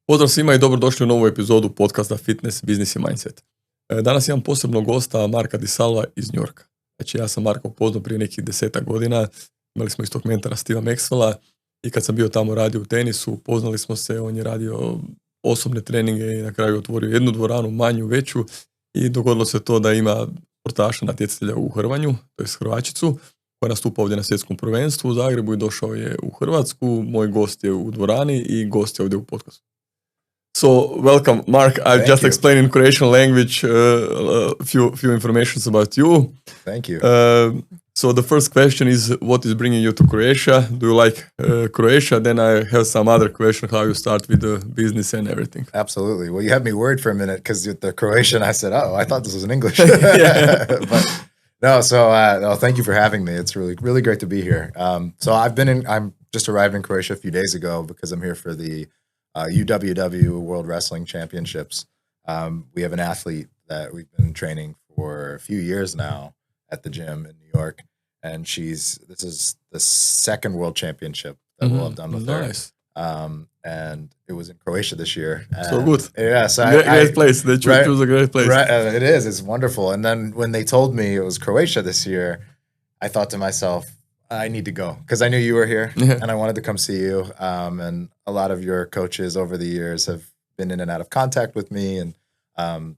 Pozdrav svima i dobrodošli u novu epizodu podcasta Fitness, Business i Mindset. Danas imam posebnog gosta, Marka DiSalva iz New Yorka. Znači ja sam Marka upoznao prije nekih 10 godina, imali smo istog mentora Steva Maxwella i kad sam bio tamo radio u tenisu, upoznali smo se, on je radio osobne treninge i na kraju otvorio jednu dvoranu, manju, veću i dogodilo se to da ima sportaša natjecatelja u Hrvanju, to je Hrvačicu, koja nastupa ovdje na svjetskom prvenstvu u Zagrebu i došao je u Hrvatsku. Moj gost je u dvorani i gost je ovdje u podcastu. So, welcome, Mark. I'll just explain in Croatian language a few informations about you. Thank you. So the first question is, what is bringing you to Croatia? Do you like Croatia? Then I have some other question, how you start with the business and everything. Absolutely. Well, you had me worried for a minute because with the Croatian, I said, "Oh, I thought this was in English." But no. So, thank you for having me. It's really great to be here. So I'm just arrived in Croatia a few days ago because I'm here for the UWW World Wrestling Championships. We have an athlete that we've been training for a few years now at the gym in New York, and this is the second World Championship that we'll have done with her. And it was in Croatia this year. So good. Yeah, so great place. They choose a great place. Right, it is. It's wonderful. And then when they told me it was Croatia this year, I thought to myself, I need to go because I knew you were here and I wanted to come see you. And a lot of your coaches over the years have been in and out of contact with me, and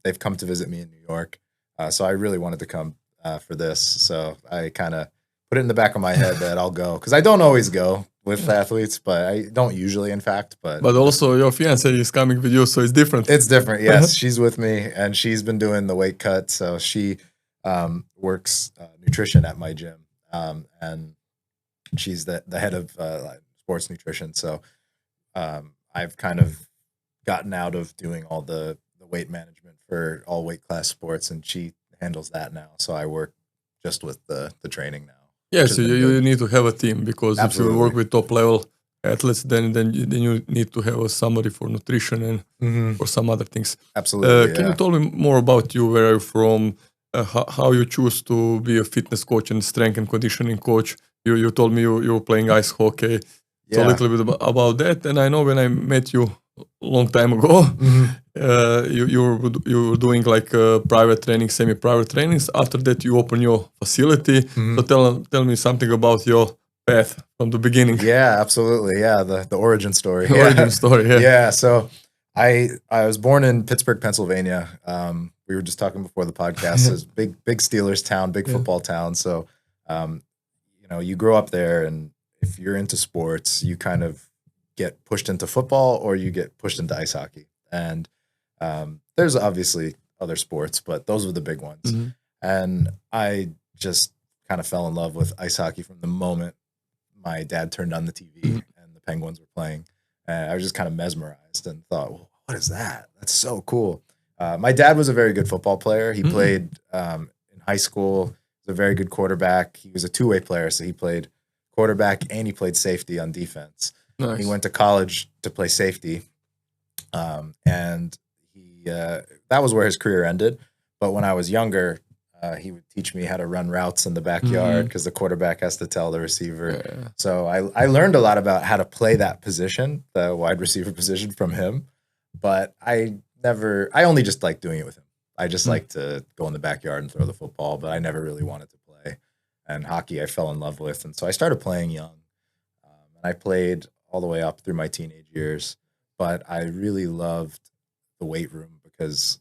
they've come to visit me in New York. So I really wanted to come for this. So I kind of put it in the back of my head that I'll go because I don't always go with athletes, but I don't usually, in fact. But also your fiance is coming with you, so it's different. It's different, yes. She's with me, and she's been doing the weight cut. So she works nutrition at my gym, and she's the head of sports nutrition. So I've kind of gotten out of doing all the weight management for all weight class sports, and she handles that now. So I work just with the training now. Yeah, so you need to have a team because Absolutely. if you work with top level athletes, then you need to have somebody for nutrition and for some other things. Absolutely. Can you tell me more about you? Where are you from? How you choose to be a fitness coach and strength and conditioning coach? You told me you were playing ice hockey. So a little bit about that. And I know when I met you a long time ago, you were doing like private training, semi-private trainings. After that, you opened your facility. So tell me something about your path from the beginning. Yeah, absolutely. Yeah, the origin story. Origin story, yeah. Yeah, so I was born in Pittsburgh, Pennsylvania. We were just talking before the podcast. It's big Steelers town, big football town. So, you grow up there, and if you're into sports, you kind of get pushed into football or you get pushed into ice hockey. And there's obviously other sports, but those were the big ones. And I just kind of fell in love with ice hockey from the moment my dad turned on the TV and the Penguins were playing. And I was just kind of mesmerized and thought, well, what is that? That's so cool. My dad was a very good football player. He played in high school. He was a very good quarterback. He was a two-way player, so he played quarterback and he played safety on defense. Nice. He went to college to play safety, and that was where his career ended. But when I was younger, he would teach me how to run routes in the backyard because the quarterback has to tell the receiver. Yeah. So I learned a lot about how to play that position, the wide receiver position, from him. But I only just liked doing it with him. I just like to go in the backyard and throw the football, but I never really wanted to play. And hockey I fell in love with. And so I started playing young. And I played all the way up through my teenage years. But I really loved the weight room because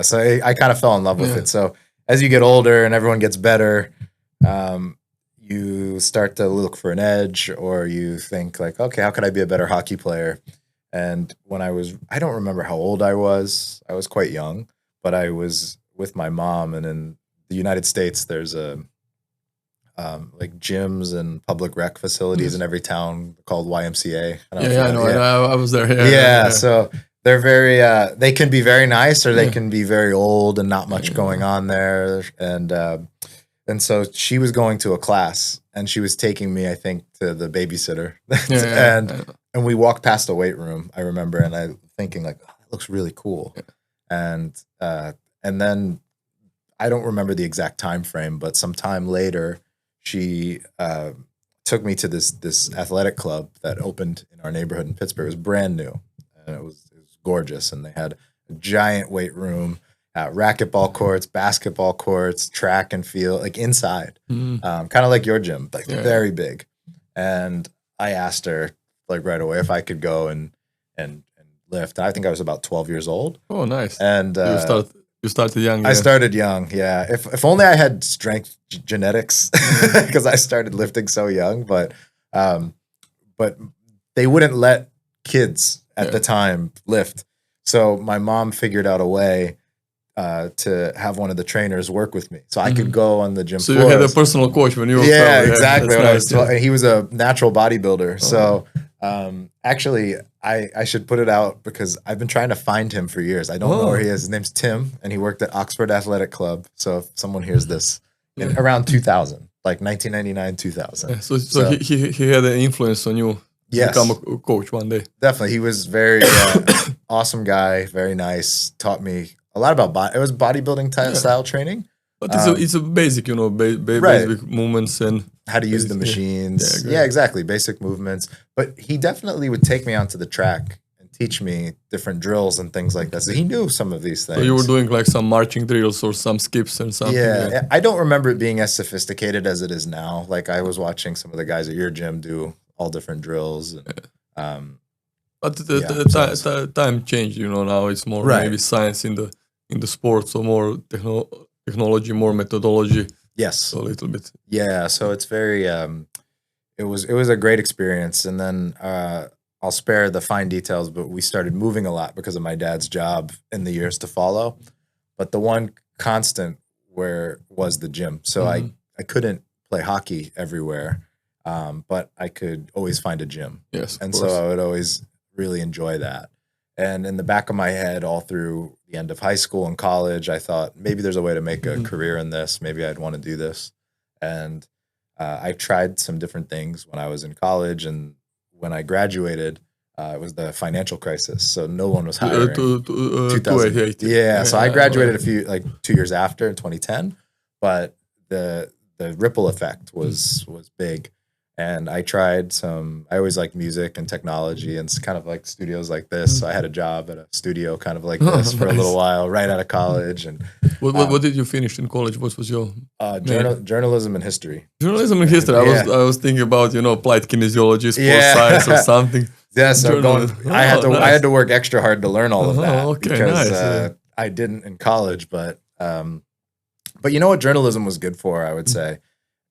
so I kind of fell in love with it. So as you get older and everyone gets better, you start to look for an edge, or you think like, okay, how could I be a better hockey player? And when I don't remember how old I was quite young, but I was with my mom, and in the United States, there's like gyms and public rec facilities in every town called YMCA. I know. I was there. Yeah. So they're very, they can be very nice, or they can be very old and not much going on there. And so she was going to a class, and she was taking me, I think, to the babysitter. And we walked past a weight room, I remember, and I thinking like, oh, that looks really cool. And then I don't remember the exact time frame, but sometime later, she took me to this athletic club that opened in our neighborhood in Pittsburgh. It was brand new, and it was gorgeous. And they had a giant weight room, racquetball courts, basketball courts, track and field, like inside, kind of like your gym, like very big. And I asked her like right away if I could go and lift. I think I was about 12 years old. Oh, nice. And you started young. I started young, yeah. If only I had strength genetics, because I started lifting so young. But they wouldn't let kids at the time lift. So my mom figured out a way to have one of the trainers work with me, so I could go on the gym floor. So you had a personal coach when you were exactly. When nice, I was 12, and he was a natural bodybuilder. So actually, I should put it out because I've been trying to find him for years. I don't know where he is. His name's Tim, and he worked at Oxford Athletic Club. So if someone hears this, in around 2000, like 1999, 2000. Yeah, so he had an influence on you. Yes. Become a coach one day. Definitely, he was very awesome guy, very nice. Taught me a lot about it was bodybuilding style training. But it's a basic, basic movements and how to use the machines. Yeah, exactly. Basic movements. But he definitely would take me onto the track and teach me different drills and things like that. So he knew some of these things. So you were doing like some marching drills or some skips and something. Yeah, I don't remember it being as sophisticated as it is now. Like I was watching some of the guys at your gym do all different drills. And, but the time changed, now it's more maybe science in the sport, so more technology, more methodology. Yes. So a little bit. Yeah, so it's very it was a great experience. And then I'll spare the fine details, but we started moving a lot because of my dad's job in the years to follow. But the one constant was the gym. So I couldn't play hockey everywhere. But I could always find a gym. Yes, and so I would always really enjoy that. And in the back of my head, all through the end of high school and college, I thought maybe there's a way to make a career in this. Maybe I'd want to do this. And I tried some different things when I was in college. And when I graduated, it was the financial crisis. So no one was hiring. 2008. Yeah. So I graduated 2 years after, in 2010. But the ripple effect was big. And I tried I always liked music and technology and kind of like studios like this. So I had a job at a studio kind of like this for a little while, right out of college. And what did you finish in college? What was your journalism and history? Journalism and history. I was thinking about applied kinesiology, sports science or something. Yeah, so I had to work extra hard to learn all of that because I didn't in college. But you know what journalism was good for, I would say.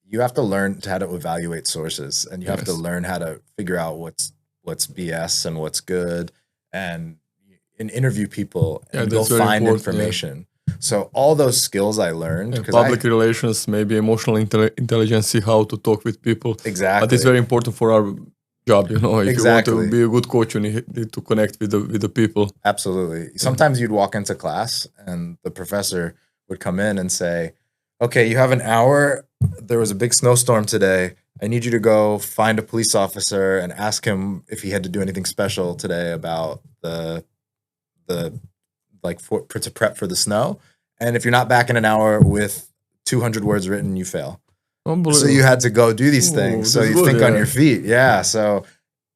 You have to learn how to evaluate sources, and you have to learn how to figure out what's BS and what's good, and interview people and go find information. So all those skills I learned. Public relations, maybe emotional intelligence, how to talk with people. Exactly. But it's very important for our job, If you want to be a good coach, you need to connect with the people. Absolutely. Sometimes you'd walk into class and the professor would come in and say, okay, you have an hour. There was a big snowstorm today. I need you to go find a police officer and ask him if he had to do anything special today about to prep for the snow. And if you're not back in an hour with 200 words written, you fail. So you had to go do these things. So you think on your feet. Yeah. So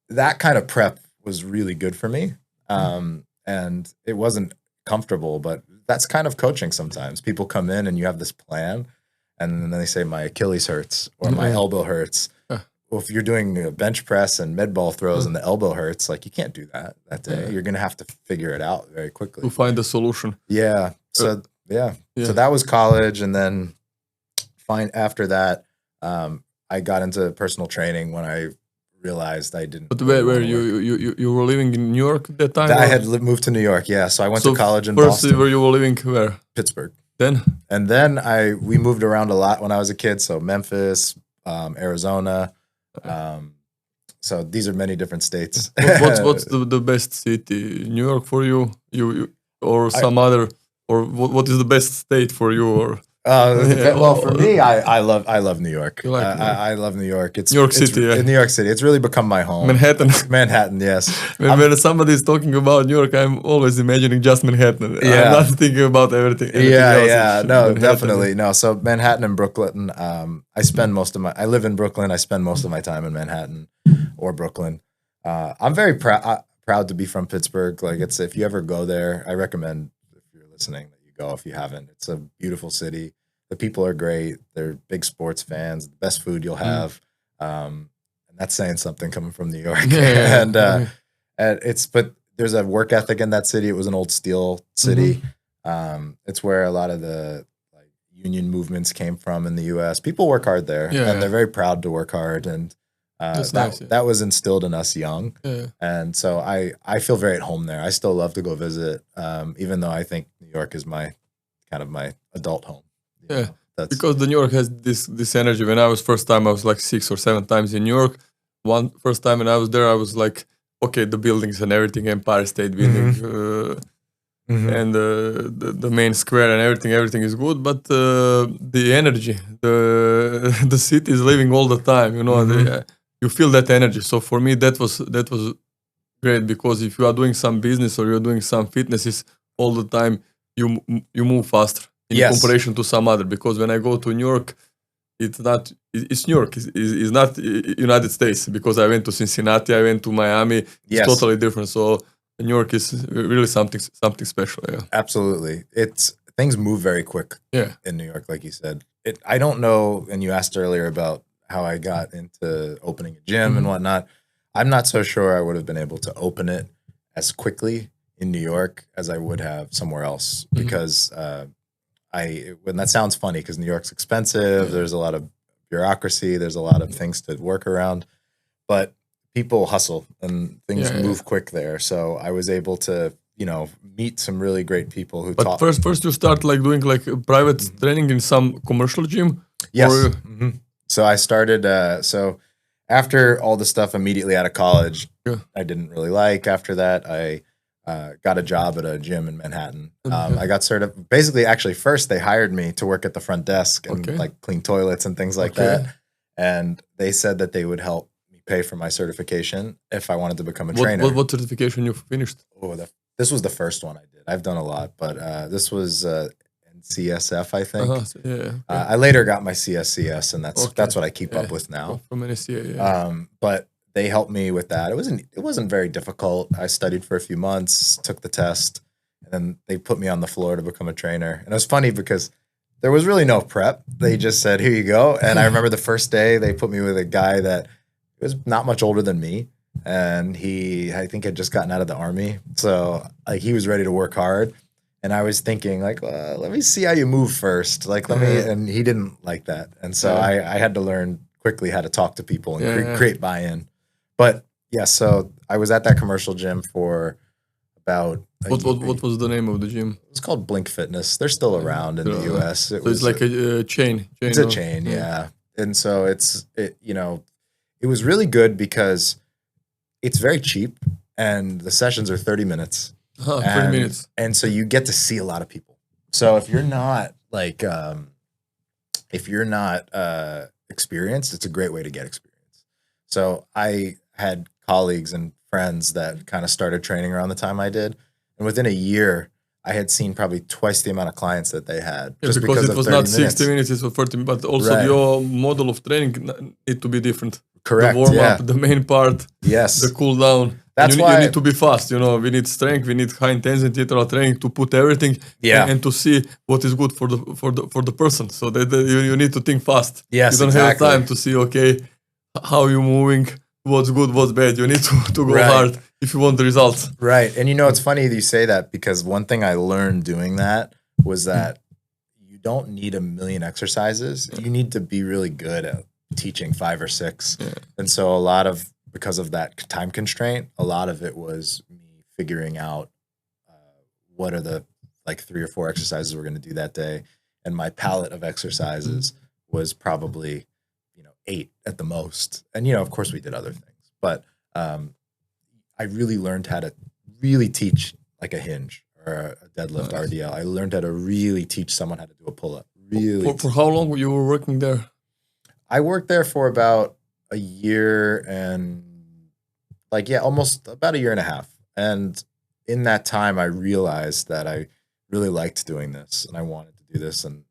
that kind of prep was really good for me. And it wasn't comfortable, but that's kind of coaching sometimes. People come in and you have this plan, and then they say, my Achilles hurts or my elbow hurts. Well, if you're doing a bench press and med ball throws and the elbow hurts, like you can't do that day. You're going to have to figure it out very quickly. To find a solution. Yeah. So, So that was college. And then after that, I got into personal training when I realized I didn't. But where you were living in New York at that time? I had moved to New York, yeah. So I went to college in Boston. Where you were living, where? Pittsburgh. Then? And then we moved around a lot when I was a kid. So Memphis, Arizona. So these are many different states. What's the best city? New York for you? Or some other? Or what is the best state for you? Or Well, for me, I love New York. You like New York? I love New York. It's New York City, in New York City. It's really become my home. Manhattan. Manhattan, yes. When somebody is talking about New York, I'm always imagining just Manhattan. Yeah. I'm not thinking about anything else. Yeah. It's No, Manhattan. definitely. No, so Manhattan and Brooklyn, I live in Brooklyn. I spend most of my time in Manhattan or Brooklyn. I'm very proud to be from Pittsburgh. Like, if you ever go there, I recommend, if you're listening, that you go if you haven't. It's a beautiful city. The people are great. They're big sports fans. The best food you'll have. And that's saying something coming from New York. But there's a work ethic in that city. It was an old steel city. It's where a lot of the union movements came from in the U.S. People work hard there, and they're very proud to work hard. And that was instilled in us young. And so I feel very at home there. I still love to go visit, even though I think New York is my adult home. Because the New York has this energy. When I was first time, I was like 6 or 7 times in New York. First time when I was there, I was like, okay, the buildings and everything, Empire State Building, and the main square and everything is good. But the energy, the city is living all the time. You know, you feel that energy. So for me, that was great, because if you are doing some business or you're doing some fitnesses all the time, you move faster in comparison to some other. Because when I go to New York, it's New York. It's not United States, because I went to Cincinnati, I went to Miami. It's totally different. So New York is really something special. Yeah, absolutely. Things move very quick. In New York, like you said. I don't know. And you asked earlier about how I got into opening a gym and whatnot. I'm not so sure I would have been able to open it as quickly in New York as I would have somewhere else, because when that sounds funny, because New York's expensive, there's a lot of bureaucracy, there's a lot of things to work around, but people hustle and things move quick there. So I was able to, meet some really great people who taught. But first you start doing private training in some commercial gym? Yes. So I started, so after all the stuff immediately out of college, I didn't really like. After that, I got a job at a gym in Manhattan. I got certified. Basically, actually, first they hired me to work at the front desk and clean toilets and things like that. And they said that they would help me pay for my certification if I wanted to become a trainer. What certification you finished? This was the first one I did. I've done a lot, but this was NCSF, I think. I later got my CSCS, and that's what I keep up with now. From NSCA, but they helped me with that. It wasn't very difficult. I studied for a few months, took the test, and then they put me on the floor to become a trainer. And it was funny because there was really no prep. They just said, "Here you go." And I remember the first day they put me with a guy that was not much older than me, and I think had just gotten out of the army. So he was ready to work hard. And I was thinking, let me see how you move first. And he didn't like that. And so I had to learn quickly how to talk to people and create buy-in. But so I was at that commercial gym for about what was the name of the gym? It's called Blink Fitness. They're still around in the US. It's like a chain. It's a chain, And so it was really good because it's very cheap and the sessions are 30 minutes. 30 minutes. And so you get to see a lot of people. So if you're not experienced, it's a great way to get experience. So I had colleagues and friends that kind of started training around the time I did. And within a year, I had seen probably twice the amount of clients that they had. Just because it was not 60 minutes, it was 40 minutes. But also your model of training need to be different. Correct. The warm-up, the main part, the cool-down. That's why you need to be fast. We need strength. We need high intensity interval training to put everything and to see what is good for the person. So that you need to think fast. Yes, you don't have time to see how you're moving, what's good, what's bad. You need to go hard if you want the results. Right. And it's funny that you say that, because one thing I learned doing that was that you don't need a million exercises. You need to be really good at teaching 5 or 6. And so because of that time constraint, a lot of it was me figuring out what are the 3 or 4 exercises we're going to do that day. And my palette of exercises was probably, 8 at the most. And, of course we did other things, but I really learned how to really teach a hinge or a deadlift RDL. I learned how to really teach someone how to do a pull-up, Really. For how long you were working there? I worked there for about a year and almost about a year and a half. And in that time, I realized that I really liked doing this and I wanted to do this. And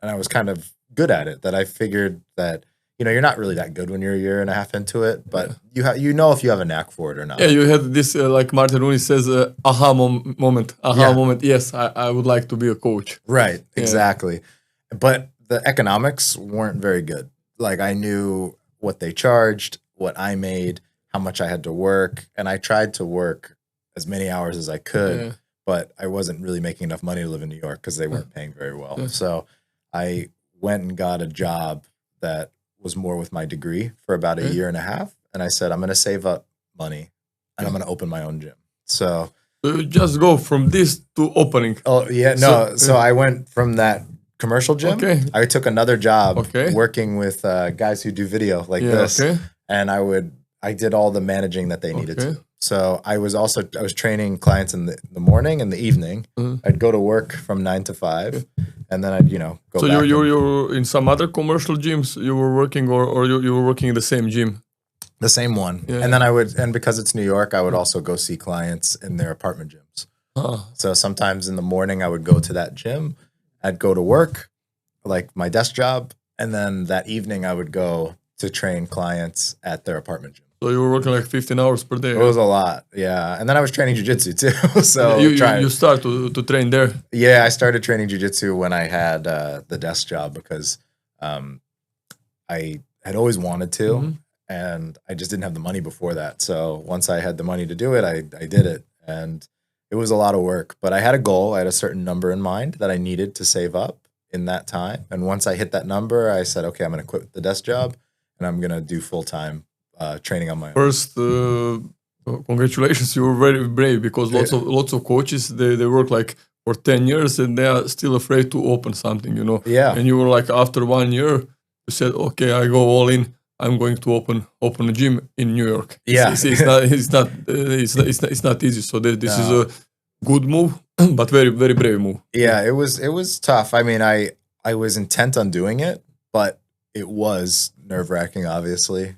I was kind of good at it, that I figured that, you're not really that good when you're a year and a half into it, but you know if you have a knack for it or not. Yeah, you had this, like Martin Rooney says, aha moment. Moment. Yes, I would like to be a coach. Right, Yeah. exactly. But the economics weren't very good. Like I knew what they charged, what I made, how much I had to work, and I tried to work as many hours as I could, but I wasn't really making enough money to live in New York because they weren't paying very well. Yeah. So I went and got a job that was more with my degree for about a year and a half. And I said, I'm going to save up money and I'm going to open my own gym. So just go from this to opening. Oh, yeah. No. So I went from that commercial gym. Okay. I took another job working with guys who do video like this. Okay. And I did all the managing that they needed to. So I was training clients in the morning and the evening. I'd go to work from 9 to 5, and then I'd go. So back you're in some other commercial gyms you were working, or you were working in the same gym? The same one, and then and because it's New York, I would also go see clients in their apartment gyms. So sometimes in the morning I would go to that gym, I'd go to work, like my desk job, and then that evening I would go to train clients at their apartment gym. So you were working like 15 hours per day. It was a lot, yeah. And then I was training jiu-jitsu too. So you start to train there? Yeah, I started training jiu-jitsu when I had the desk job because I had always wanted to, and I just didn't have the money before that. So once I had the money to do it, I did it. And it was a lot of work. But I had a goal. I had a certain number in mind that I needed to save up in that time. And once I hit that number, I said, okay, I'm going to quit the desk job and I'm going to do full-time training on my own. First, congratulations, you were very brave, because lots of coaches, they work like for 10 years and they are still afraid to open something, Yeah. And you were like, after 1 year, you said, okay, I go all in. I'm going to open a gym in New York. Yeah. It's not easy. So this is a good move, but very, very brave move. Yeah, it was tough. I mean, I was intent on doing it, but it was nerve-wracking, obviously.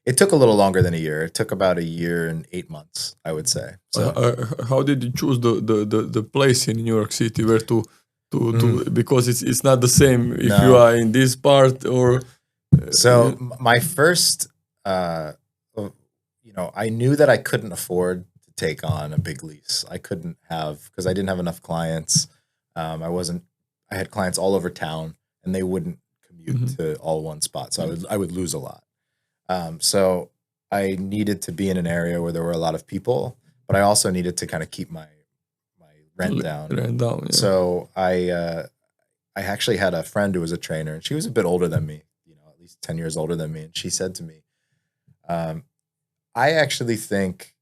It took a little longer than a year. It took about a year and 8 months, I would say. So, how did you choose the place in New York City where to because it's not the same if you are in this part or. So my first, I knew that I couldn't afford to take on a big lease. I couldn't because I didn't have enough clients. I had clients all over town, and they wouldn't commute to all one spot. So I would lose a lot. So I needed to be in an area where there were a lot of people, but I also needed to kind of keep my rent down. Yeah. So I actually had a friend who was a trainer, and she was a bit older than me, at least 10 years older than me. And she said to me, I actually think,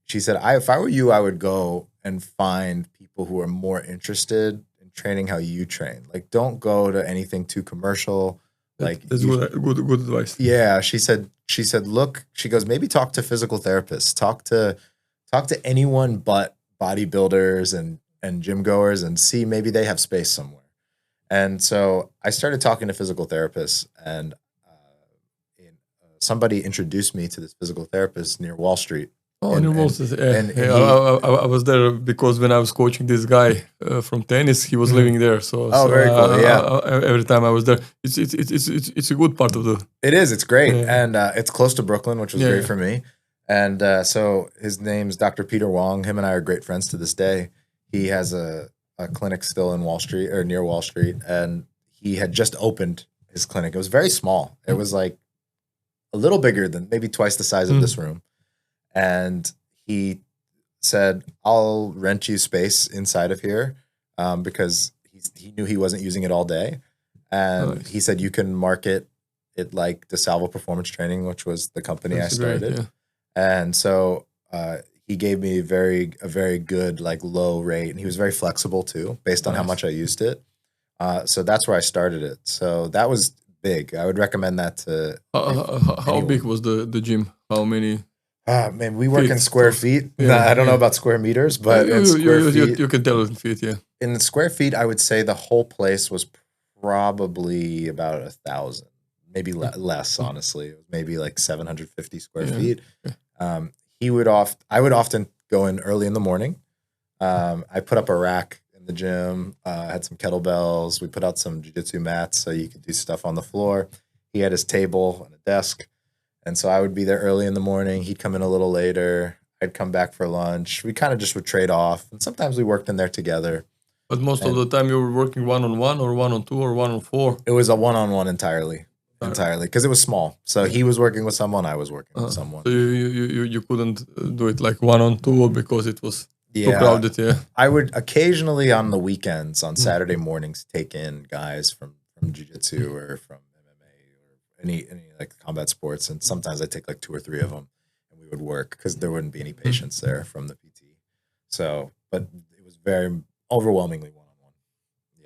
she said, if I were you, I would go and find people who are more interested in training how you train. Like, don't go to anything too commercial. Like, that's good advice. Yeah, she said, look, she goes, maybe talk to physical therapists, talk to anyone but bodybuilders and gym goers, and see maybe they have space somewhere. And so I started talking to physical therapists, and somebody introduced me to this physical therapist neher Wall Street. Oh, near Wall Street. I was there because when I was coaching this guy from tennis, he was living there. So very cool. Yeah. Every time I was there, it's a good part of the. It is. It's great, and it's close to Brooklyn, which was great for me. And so his name's Dr. Peter Wong. Him and I are great friends to this day. He has a clinic still in Wall Street, or near Wall Street, and he had just opened his clinic. It was very small. It was like a little bigger than, maybe twice the size of this room. And he said, I'll rent you space inside of here, because he knew he wasn't using it all day. And he said, you can market it like DiSalvo Performance Training, which was the company I started. Great, and so he gave me a very good, like, low rate. And he was very flexible too, based on how much I used it. So that's where I started it. So that was big. I would recommend that to how big was the gym? How many? Man, we work in square feet. I don't know about square meters, but in square feet. You can tell in feet, yeah. In square feet, I would say the whole place was probably about 1,000, maybe less, honestly. It was maybe like 750 square feet. I would often go in early in the morning. I put up a rack in the gym, had some kettlebells. We put out some jiu-jitsu mats so you could do stuff on the floor. He had his table and a desk. And so I would be there early in the morning. He'd come in a little later. I'd come back for lunch. We kind of just would trade off. And sometimes we worked in there together. But most of the time you were working 1-on-1 or 1-on-2 or 1-on-4? It was a one-on-one entirely, because it was small. So he was working with someone, I was working with someone. So you couldn't do it like 1-on-2 because it was too crowded, I would occasionally on the weekends, on Saturday mornings, take in guys from jiu-jitsu or from MMA or any like combat sports. And sometimes I'd take like 2 or 3 of them and we would work because there wouldn't be any patients there from the PT. So, but it was very overwhelmingly one-on-one.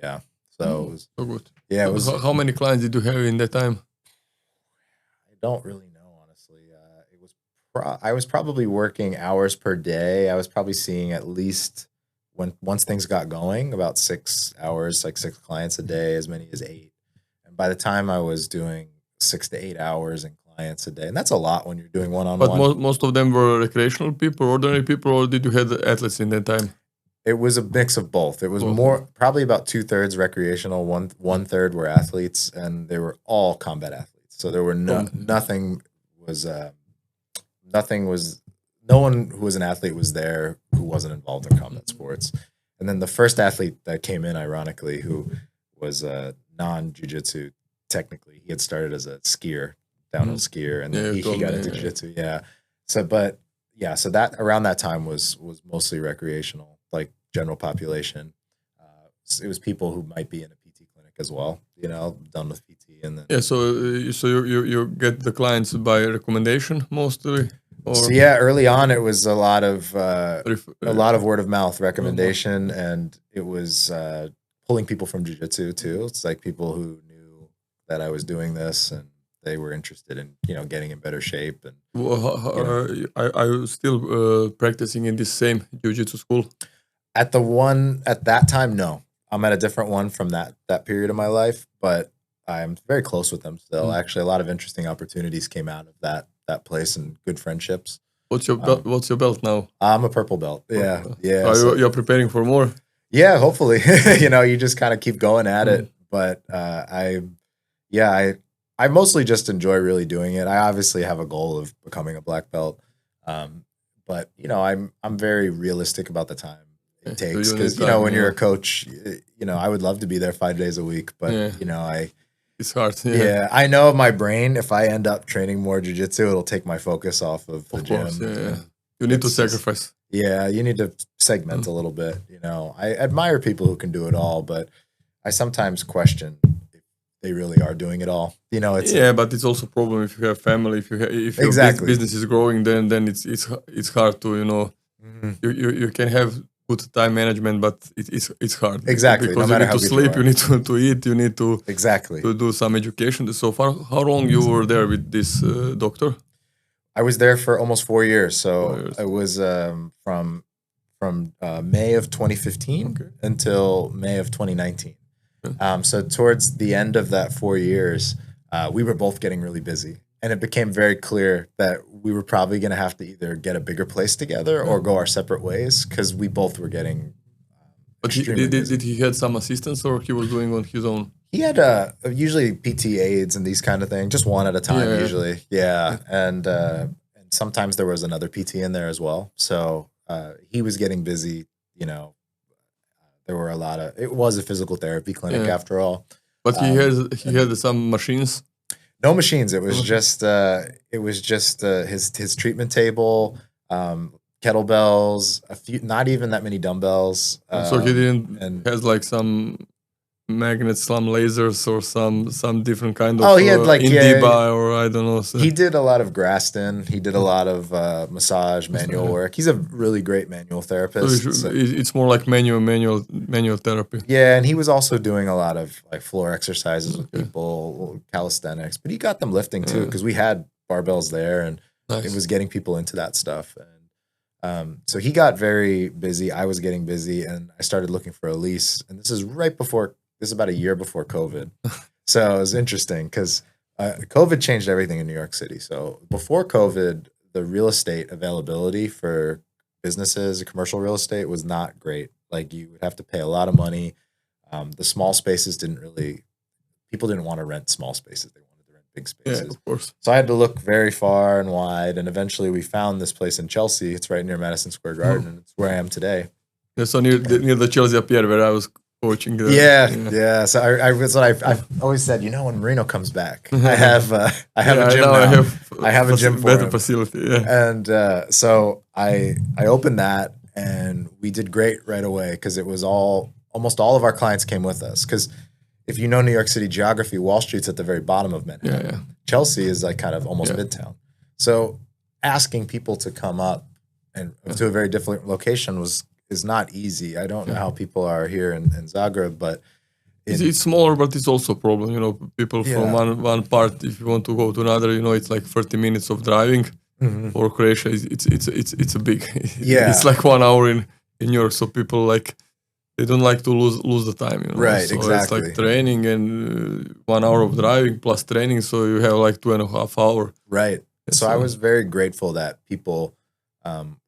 Yeah. So it was so good. Yeah. It was. How many clients did you have in that time? I don't really know, honestly. I was probably working hours per day. I was probably seeing at least once things got going, about 6 hours, like 6 clients a day, as many as 8. And by the time I was doing 6 to 8 hours in clients a day, and that's a lot when you're doing one-on-one. But most of them were recreational people, ordinary people, or did you have athletes in that time? It was a mix of both. It was probably about 2/3 recreational, one third were athletes, and they were all combat athletes. So there were no one who was an athlete was there who wasn't involved in combat sports. And then the first athlete that came in, ironically, who was non-jiu-jitsu, technically, he had started as a skier, downhill skier, and then he got into jiu-jitsu. Yeah. So that around that time was mostly recreational, like general population. It was people who might be in a PT clinic as well, done with PT. And then so you get the clients by recommendation mostly? Or? So early on it was a lot of word of mouth recommendation, and it was pulling people from jiu-jitsu too. It's like people who knew that I was doing this and they were interested in getting in better shape. And are you still practicing in this same jiu-jitsu school? At that time, no. I'm at a different one from that period of my life, but I'm very close with them still. Actually, a lot of interesting opportunities came out of that place and good friendships. What's your belt now? I'm a purple belt. Yeah. So you're preparing for more? Yeah, hopefully. You just kind of keep going at it. But I mostly just enjoy really doing it. I obviously have a goal of becoming a black belt. But I'm very realistic about the time it takes, because when you're a coach, I would love to be there 5 days a week, but it's hard. I know my brain, if I end up training more jiu-jitsu, it'll take my focus off of the gym. You need to sacrifice. You need to segment a little bit. I admire people who can do it all, but I sometimes question if they really are doing it all. But it's also a problem if you have family, if your business is growing, then it's hard to you can have good time management, but it's hard. Exactly. Because you need to sleep, you need to eat, you need to to do some education. So far, how long you were there with this doctor? I was there for almost 4 years. So I was from May of 2015 until May of 2019. So towards the end of that 4 years, we were both getting really busy. And it became very clear that we were probably going to have to either get a bigger place together or go our separate ways, because we both were getting But did he had some assistance, or he was doing on his own? He had usually PT aides and these kind of things, just one at a time usually. And sometimes there was another PT in there as well. So he was getting busy, there were it was a physical therapy clinic after all. But he had some machines? No machines. It was just his treatment table, kettlebells, a few, not even that many dumbbells. So he didn't has like some magnets, some lasers, or some different kind of he had like Indiba, or I don't know. So. He did a lot of Graston. He did a lot of massage, manual work. He's a really great manual therapist. So it's more like manual therapy. Yeah, and he was also doing a lot of like floor exercises with people, calisthenics. But he got them lifting too, because we had barbells there, and it was getting people into that stuff. And so he got very busy. I was getting busy, and I started looking for a lease. And this is right before this is about a year before COVID. So it was interesting because COVID changed everything in New York City. So before COVID, the real estate availability for businesses, commercial real estate was not great. Like you would have to pay a lot of money. The small spaces people didn't want to rent small spaces. They wanted to rent big spaces. Yeah, of course. So I had to look very far and wide. And eventually we found this place in Chelsea. It's right near Madison Square Garden. And it's where I am today. Yeah, so near the Chelsea Pier where I was coaching. Yeah. So I've always said, when Marino comes back, I have a gym now. I have a gym for better him. Facility. Yeah. And so I opened that, and we did great right away because it was almost all of our clients came with us. Because if you know New York City geography, Wall Street's at the very bottom of Manhattan. Yeah. Chelsea is like kind of almost midtown. So asking people to come up and to a very different location is not easy. I don't know how people are here in Zagreb, but it's smaller, but it's also a problem. People from one part, if you want to go to another, it's like 30 minutes of driving. For Croatia, it's a big. It's like 1 hour in New York, so people they don't like to lose the time. Right, so exactly. It's like training and 1 hour of driving plus training, so you have like 2.5 hours. Right. So I was very grateful that people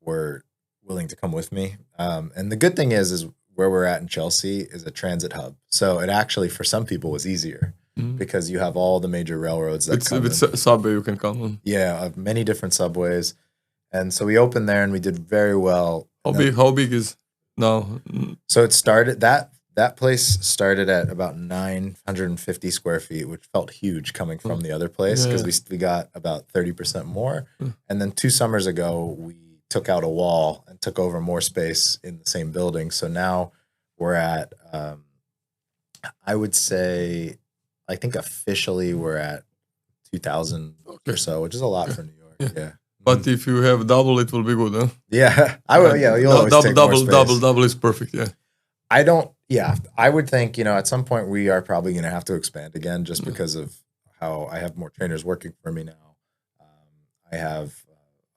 were willing to come with me. And the good thing is where we're at in Chelsea is a transit hub. So it actually, for some people, was easier because you have all the major railroads that come with subway you can come on. Yeah, many different subways. And so we opened there and we did very well. How big is now? So it started, that place started at about 950 square feet, which felt huge coming from the other place because we got about 30% more. And then 2 summers ago, we took out a wall and took over more space in the same building. So now we're at, I would say, I think officially we're at 2,000 or so, which is a lot for New York. Yeah. But if you have double, it will be good, huh? Yeah, I will. Yeah, you'll always take more space. Double is perfect. Yeah. I would think, at some point we are probably going to have to expand again just because of how I have more trainers working for me now. I have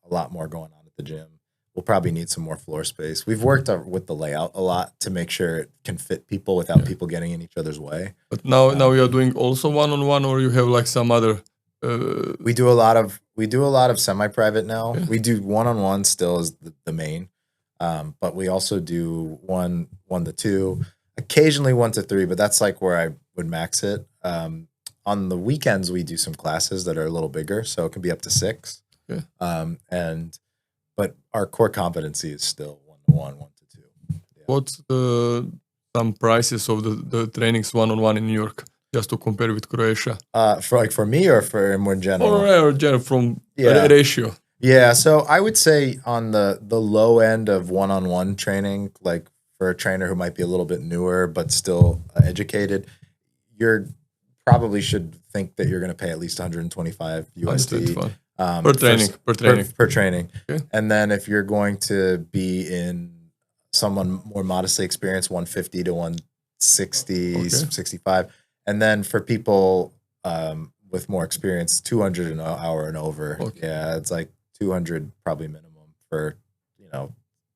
a lot more going on at the gym. We'll probably need some more floor space. We've worked with the layout a lot to make sure it can fit people without people getting in each other's way. But now you are doing also one-on-one, or you have like some other. We do a lot of semi-private now. Yeah. We do one-on-one still as the main, but we also do 1 to 2, occasionally 1 to 3, but that's like where I would max it. On the weekends, we do some classes that are a little bigger, so it can be up to 6. Yeah. But our core competency is still 1 to 1, 1 to 2. Yeah. What's some prices of the trainings one-on-one in New York, just to compare with Croatia? For me or for more in general? Or general from ratio. Yeah, so I would say on the low end of one-on-one training, like for a trainer who might be a little bit newer but still educated, you're probably should think that you're going to pay at least 125 USD. Per training. Okay. And then if you're going to be in someone more modestly experienced, 150 to 160, 65. And then for people with more experience, 200 an hour and over. Okay. Yeah, it's like 200 probably minimum for,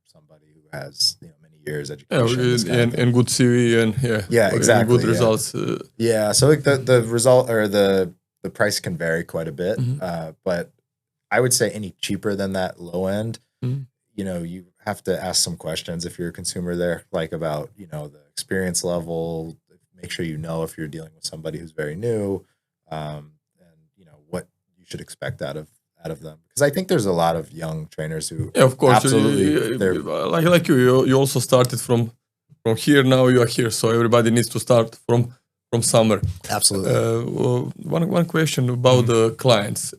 somebody who has, many years education. And good CV and exactly. And good results. So like the result or the price can vary quite a bit. But I would say any cheaper than that low end, you have to ask some questions if you're a consumer there, like about, the experience level, make sure if you're dealing with somebody who's very new, and, what you should expect out of them. Because I think there's a lot of young trainers who of course, absolutely, like you also started from here, now you are here. So everybody needs to start from somewhere. Absolutely. One question about the clients.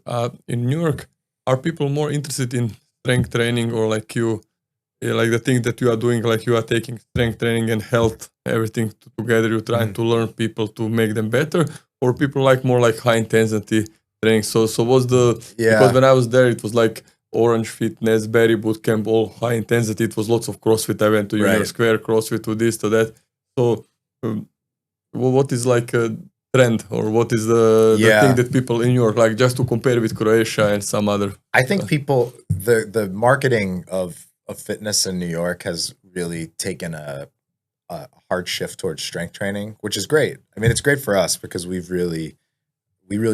In New York, are people more interested in strength training or like the thing that you are doing, like you are taking strength training and health, everything together, you're trying to learn people to make them better, or people like more like high intensity training? So what's because when I was there, it was like Orange Fitness, Berry Bootcamp, all high intensity. It was lots of CrossFit. I went to Union Square, CrossFit, to this, to that. So what is like a trend, or what is the thing that people in New York like, just to compare with Croatia and some other? I think people, the marketing of fitness in New York has really taken a a hard shift towards strength training, which is great. I mean, it's great for us because we really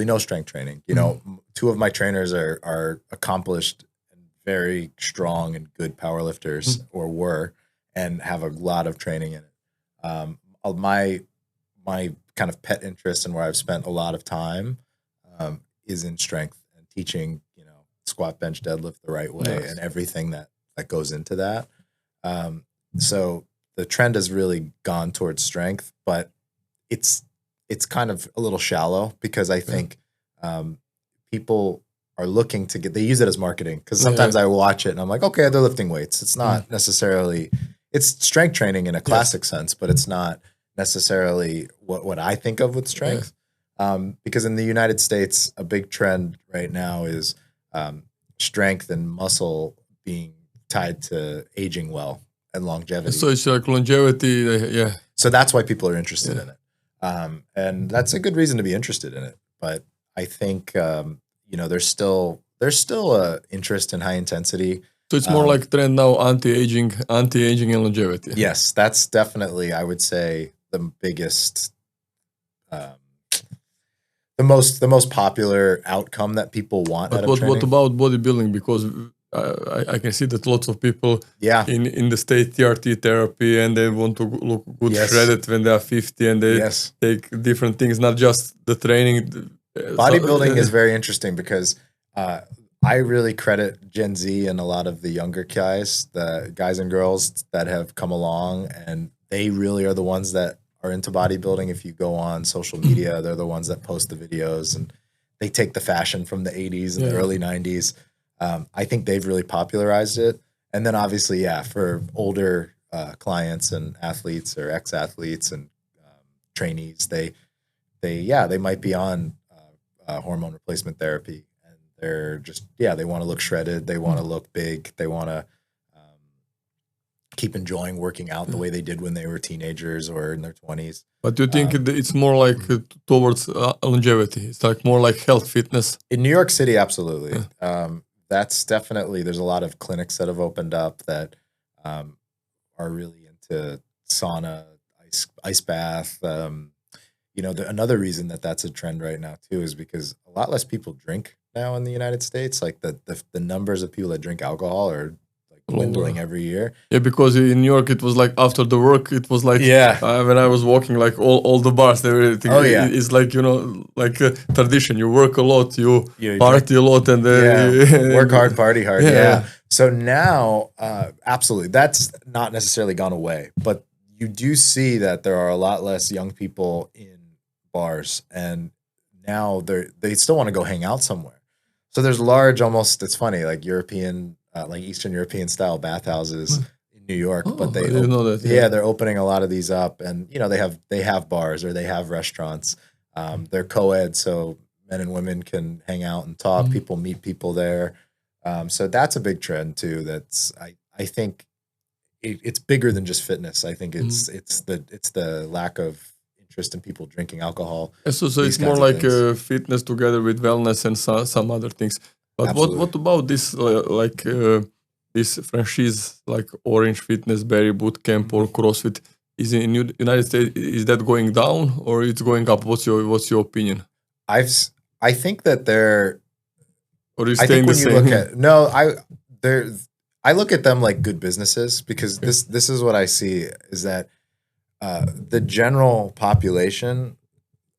know strength training. You know, two of my trainers are accomplished and very strong and good powerlifters, or were, and have a lot of training in it. My kind of pet interest and where I've spent a lot of time is in strength and teaching, you know, squat, bench, deadlift the right way, and everything that goes into that. So the trend has really gone towards strength, but it's kind of a little shallow because I think people are looking to they use it as marketing, because sometimes I watch it and I'm like, okay, they're lifting weights. It's not necessarily, it's strength training in a classic sense, but it's not necessarily what I think of with strength. Because in the United States, a big trend right now is strength and muscle being tied to aging well and longevity. So it's like longevity, So that's why people are interested in it. And that's a good reason to be interested in it. But I think, you know, there's still a interest in high intensity. So it's more like trend now, anti-aging and longevity. Yes, that's definitely, I would say, the biggest, the most popular outcome that people want. But what about bodybuilding? Because I can see that lots of people in the state TRT therapy, and they want to look good shredded when they are 50, and they take different things, not just the training. Bodybuilding is very interesting because I really credit Gen Z and a lot of the younger guys, the guys and girls that have come along, and they really are the ones that are into bodybuilding. If you go on social media, they're the ones that post the videos, and they take the fashion from the 80s and the early 90s. I think they've really popularized it. And then obviously, for older clients and athletes or ex-athletes and trainees, they might be on hormone replacement therapy. And they're just, they want to look shredded. They want to look big. They want to keep enjoying working out the way they did when they were teenagers or in their 20s. But do you think it's more like towards longevity? It's like more like health fitness? In New York City, absolutely. That's definitely, there's a lot of clinics that have opened up that are really into sauna, ice bath. You know, another reason that's a trend right now too is because a lot less people drink now in the United States. Like the numbers of people that drink alcohol are like dwindling every year. Yeah, because in New York it was like after the work, it was like when I was walking, like all the bars, everything. It's like, you know, like a tradition. You work a lot, you party a lot, and work hard, party hard. Yeah. So now, absolutely, that's not necessarily gone away, but you do see that there are a lot less young people in bars, and now they still want to go hang out somewhere. So there's large, almost, it's funny, like European, like Eastern European style bathhouses in New York, but they're opening a lot of these up, and you know, they have bars or they have restaurants. They're co-ed, so men and women can hang out and talk. People meet people there. So that's a big trend too. That's I think it's bigger than just fitness. I think it's the lack of interest in people drinking alcohol. So it's more like fitness together with wellness and some other things. But what about this this franchise like Orange Fitness, Berry Bootcamp, or CrossFit? Is in United States, is that going down or it's going up? What's your opinion? I think that they're. Or is staying the same? I look at them like good businesses, because this is what I see is that the general population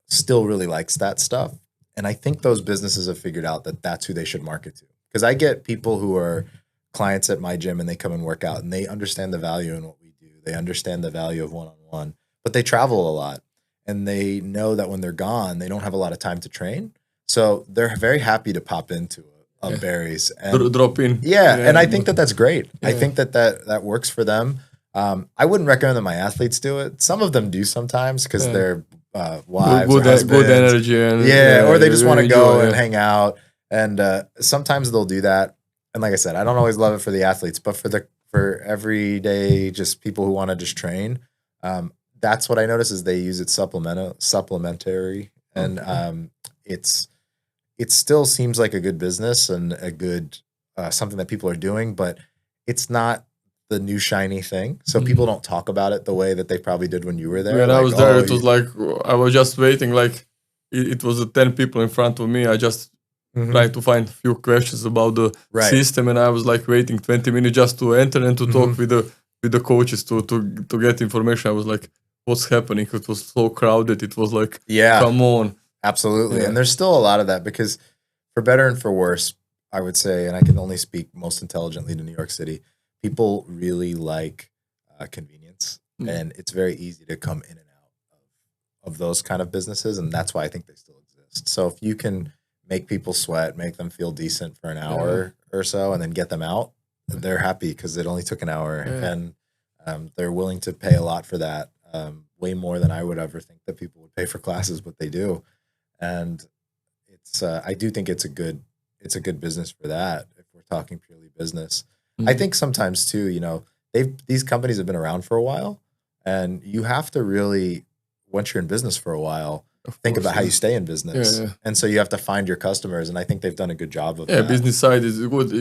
still really likes that stuff. And I think those businesses have figured out that that's who they should market to. Because I get people who are clients at my gym and they come and work out and they understand the value in what we do. They understand the value of one-on-one, but they travel a lot and they know that when they're gone, they don't have a lot of time to train. So they're very happy to pop into a Barry's and drop in. And I think that's great. I think that works for them. I wouldn't recommend that my athletes do it. Some of them do sometimes because they're wives, good energy, and or they just want to go and hang out. And sometimes they'll do that. And like I said, I don't always love it for the athletes, but for everyday just people who want to just train, that's what I notice is they use it supplementary, and it still seems like a good business and a good something that people are doing, but it's not the new shiny thing. So people don't talk about it the way that they probably did when you were there. When I Like, was there, oh, it was like I was just waiting. Like it was 10 people in front of me. I just trying to find a few questions about the Right. system, and I was like waiting 20 minutes just to enter and to talk with the coaches to get information. I was like, what's happening? It was so crowded. It was like, come on. Absolutely. Yeah. And there's still a lot of that because for better and for worse, I would say, and I can only speak most intelligently to New York City, people really like convenience, and it's very easy to come in and out of those kind of businesses, and that's why I think they still exist. So if you can make people sweat, make them feel decent for an hour or so, and then get them out, they're happy because it only took an hour, and they're willing to pay a lot for that, way more than I would ever think that people would pay for classes, but they do. And it's I do think it's a good business for that if we're talking purely business. I think sometimes too, you know, these companies have been around for a while, and you have to really, once you're in business for a while, think about how you stay in business. And so you have to find your customers, and I think they've done a good job of that. Business side is good.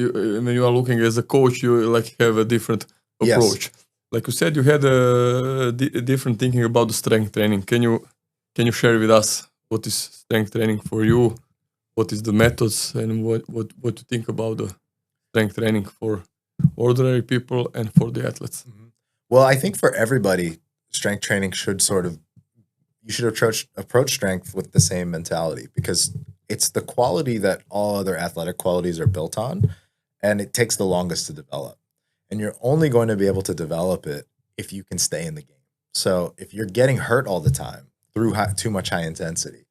When you are looking as a coach, you like have a different approach. Like you said, you had a different thinking about the strength training. Can you share with us what is strength training for you? What is the methods, and what you think about the strength training for ordinary people and for the athletes? Well, I think for everybody, strength training should you should approach strength with the same mentality, because it's the quality that all other athletic qualities are built on, and it takes the longest to develop. And you're only going to be able to develop it if you can stay in the game. So if you're getting hurt all the time through too much high intensity,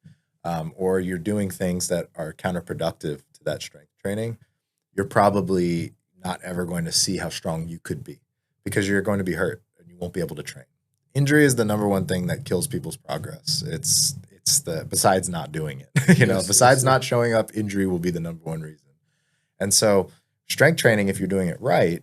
or you're doing things that are counterproductive to that strength training, you're probably not ever going to see how strong you could be, because you're going to be hurt and you won't be able to train. Injury is the number one thing that kills people's progress. It's besides not doing it, besides not showing up, injury will be the number one reason. And so strength training, if you're doing it right,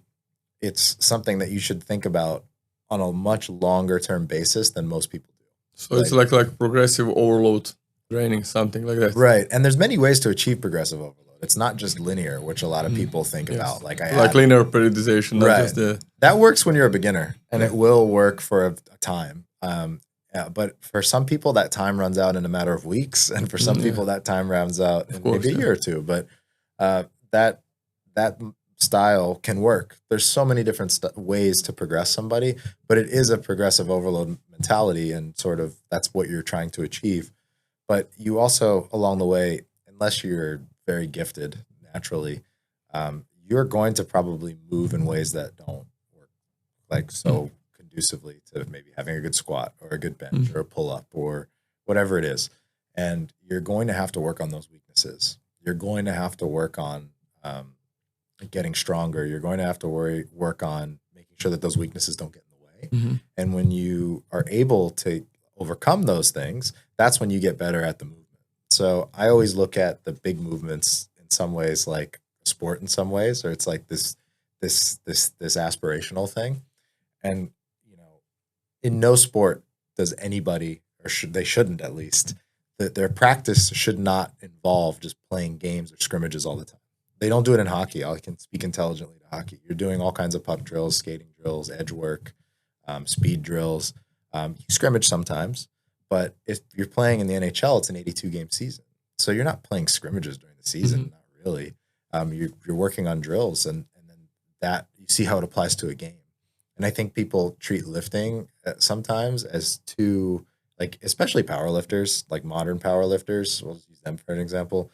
it's something that you should think about on a much longer term basis than most people do. So it's like progressive overload training, something like that. Right. And there's many ways to achieve progressive overload. It's not just linear, which a lot of people think about. Like linear periodization. Right. That works when you're a beginner, and it will work for a time. But for some people, that time runs out in a matter of weeks, and for some people, that time runs out in maybe a year or two. But that style can work. There's so many different ways to progress somebody, but it is a progressive overload mentality, and sort of that's what you're trying to achieve. But you also, along the way, unless you're very gifted naturally, you're going to probably move in ways that don't work like so conducively to maybe having a good squat or a good bench or a pull-up or whatever it is. And you're going to have to work on those weaknesses. You're going to have to work on getting stronger. You're going to have to work on making sure that those weaknesses don't get in the way. And when you are able to overcome those things, that's when you get better at the movement. So I always look at the big movements in some ways like sport in some ways, or it's like this aspirational thing. And in no sport does anybody, or they shouldn't at least, that their practice should not involve just playing games or scrimmages all the time. They don't do it in hockey. I can speak intelligently to hockey. You're doing all kinds of puck drills, skating drills, edge work, speed drills. You scrimmage sometimes, but if you're playing in the NHL, it's an 82-game season. So you're not playing scrimmages during the season, not really. You're working on drills, and then that you see how it applies to a game. And I think people treat lifting sometimes as too, like, especially powerlifters, like modern powerlifters, we'll use them for an example.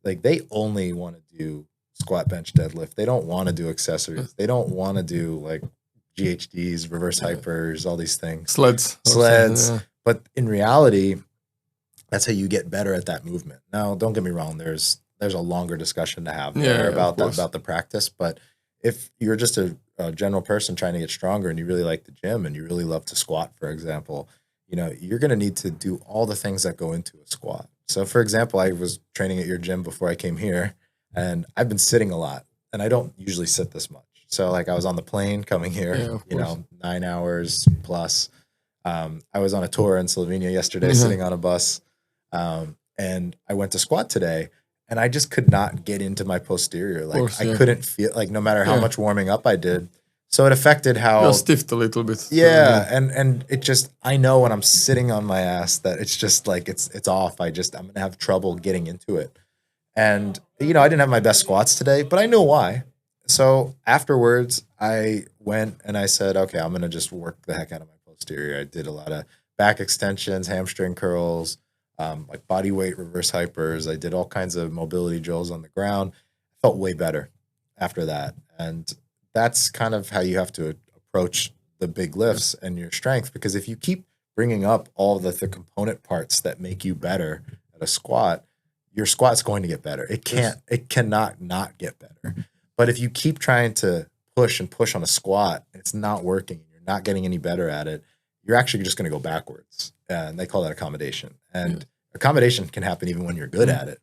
Like, they only want to do squat, bench, deadlift. They don't want to do accessories. They don't want to do like GHDs, reverse hypers, all these things. Sleds. Yeah. But in reality, that's how you get better at that movement. Now, don't get me wrong. There's a longer discussion to have there about the practice. But if you're just a general person trying to get stronger and you really like the gym and you really love to squat, for example, you're going to need to do all the things that go into a squat. So, for example, I was training at your gym before I came here, and I've been sitting a lot, and I don't usually sit this much. So, like, I was on the plane coming here, 9 hours plus. I was on a tour in Slovenia yesterday, sitting on a bus, and I went to squat today, and I just could not get into my posterior. Like, I couldn't feel, like, no matter how much warming up I did, So it affected how You're stiffed a little bit. yeah, and it just I know when I'm sitting on my ass that it's just like it's off. I'm gonna have trouble getting into it. And I didn't have my best squats today, but I know why. So afterwards, I went and I said, okay, I'm gonna just work the heck out of my posterior. I did a lot of back extensions, hamstring curls, like body weight reverse hypers. I did all kinds of mobility drills on the ground. Felt way better after that, and that's kind of how you have to approach the big lifts and your strength. Because if you keep bringing up all the component parts that make you better at a squat, your squat's going to get better. It cannot not get better. But if you keep trying to push and push on a squat, and it's not working, you're not getting any better at it, you're actually just going to go backwards. And they call that accommodation. And accommodation can happen even when you're good at it.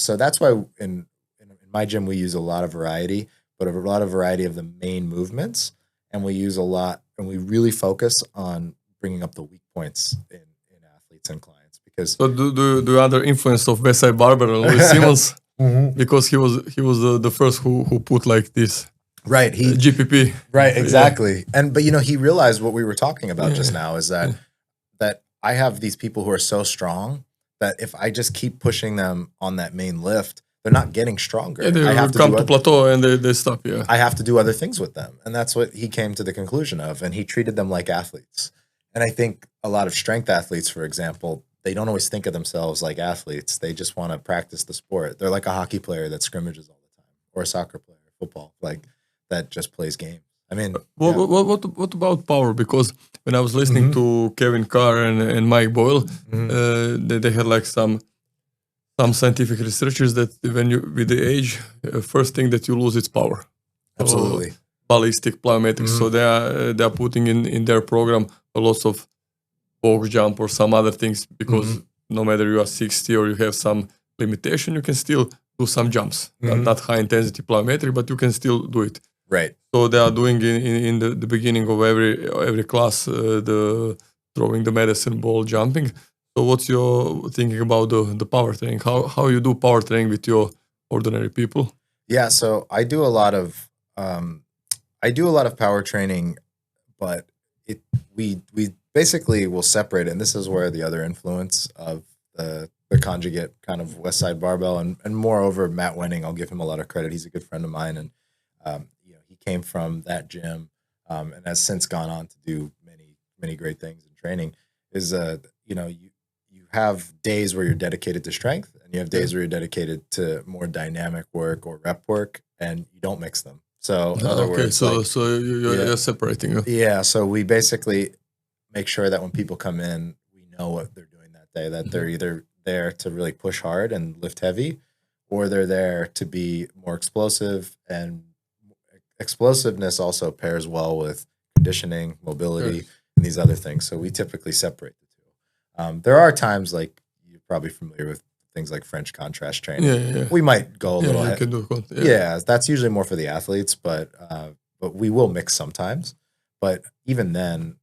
So that's why in my gym, we use a lot of variety, but a lot of variety of the main movements. And we use a lot, and we really focus on bringing up the weak points in athletes and clients. Because so do you under influence of Westside Barber and Louis Simmons? Because he was the first who put like this right GPP right exactly. But he realized what we were talking about just now is that I have these people who are so strong that if I just keep pushing them on that main lift, they're not getting stronger. They I have come to plateau and they stop. Yeah, I have to do other things with them, and that's what he came to the conclusion of. And he treated them like athletes. And I think a lot of strength athletes, for example, they don't always think of themselves like athletes. They just want to practice the sport. They're like a hockey player that scrimmages all the time, or a soccer player, football, like that just plays games. I mean, what about power? Because when I was listening to Kevin Carr and Mike Boyle, they had like some scientific researchers that when you with the age, first thing that you lose is power. Absolutely. So, ballistic plyometrics. So they are putting in their program a lot of box jump or some other things, because no matter you are 60 or you have some limitation, you can still do some jumps. Not high intensity plyometric, but you can still do it. Right. So they are doing in the beginning of every class the throwing the medicine ball jumping. So what's your thinking about the power training? How you do power training with your ordinary people? Yeah, so I do a lot of power training, but we basically will separate it, and this is where the other influence of the conjugate kind of Westside Barbell and moreover Matt Wenning, I'll give him a lot of credit. He's a good friend of mine, and he came from that gym and has since gone on to do many great things in training. Is you have days where you're dedicated to strength, and you have days where you're dedicated to more dynamic work or rep work, and you don't mix them. So in other words, so you're separating. Yeah, so we basically make sure that when people come in, we know what they're doing that day, that they're either there to really push hard and lift heavy, or they're there to be more explosive, and explosiveness also pairs well with conditioning, mobility, and these other things. So we typically separate the two. There are times, like you're probably familiar with things like French contrast training. We might go a little ahead. That's usually more for the athletes, but we will mix sometimes. But even then,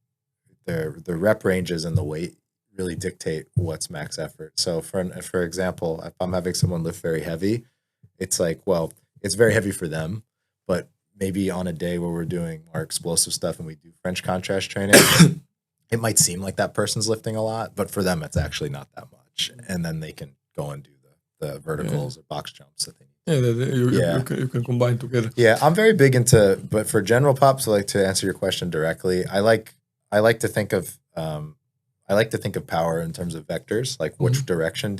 the rep ranges and the weight really dictate what's max effort. So for example, if I'm having someone lift very heavy, it's like, well, it's very heavy for them, but maybe on a day where we're doing more explosive stuff and we do French contrast training, it might seem like that person's lifting a lot, but for them, it's actually not that much. And then they can go and do the verticals or box jumps that they need. You can combine together. Yeah, I'm very big but for general pops, like to answer your question directly, I like to think of power in terms of vectors, like which direction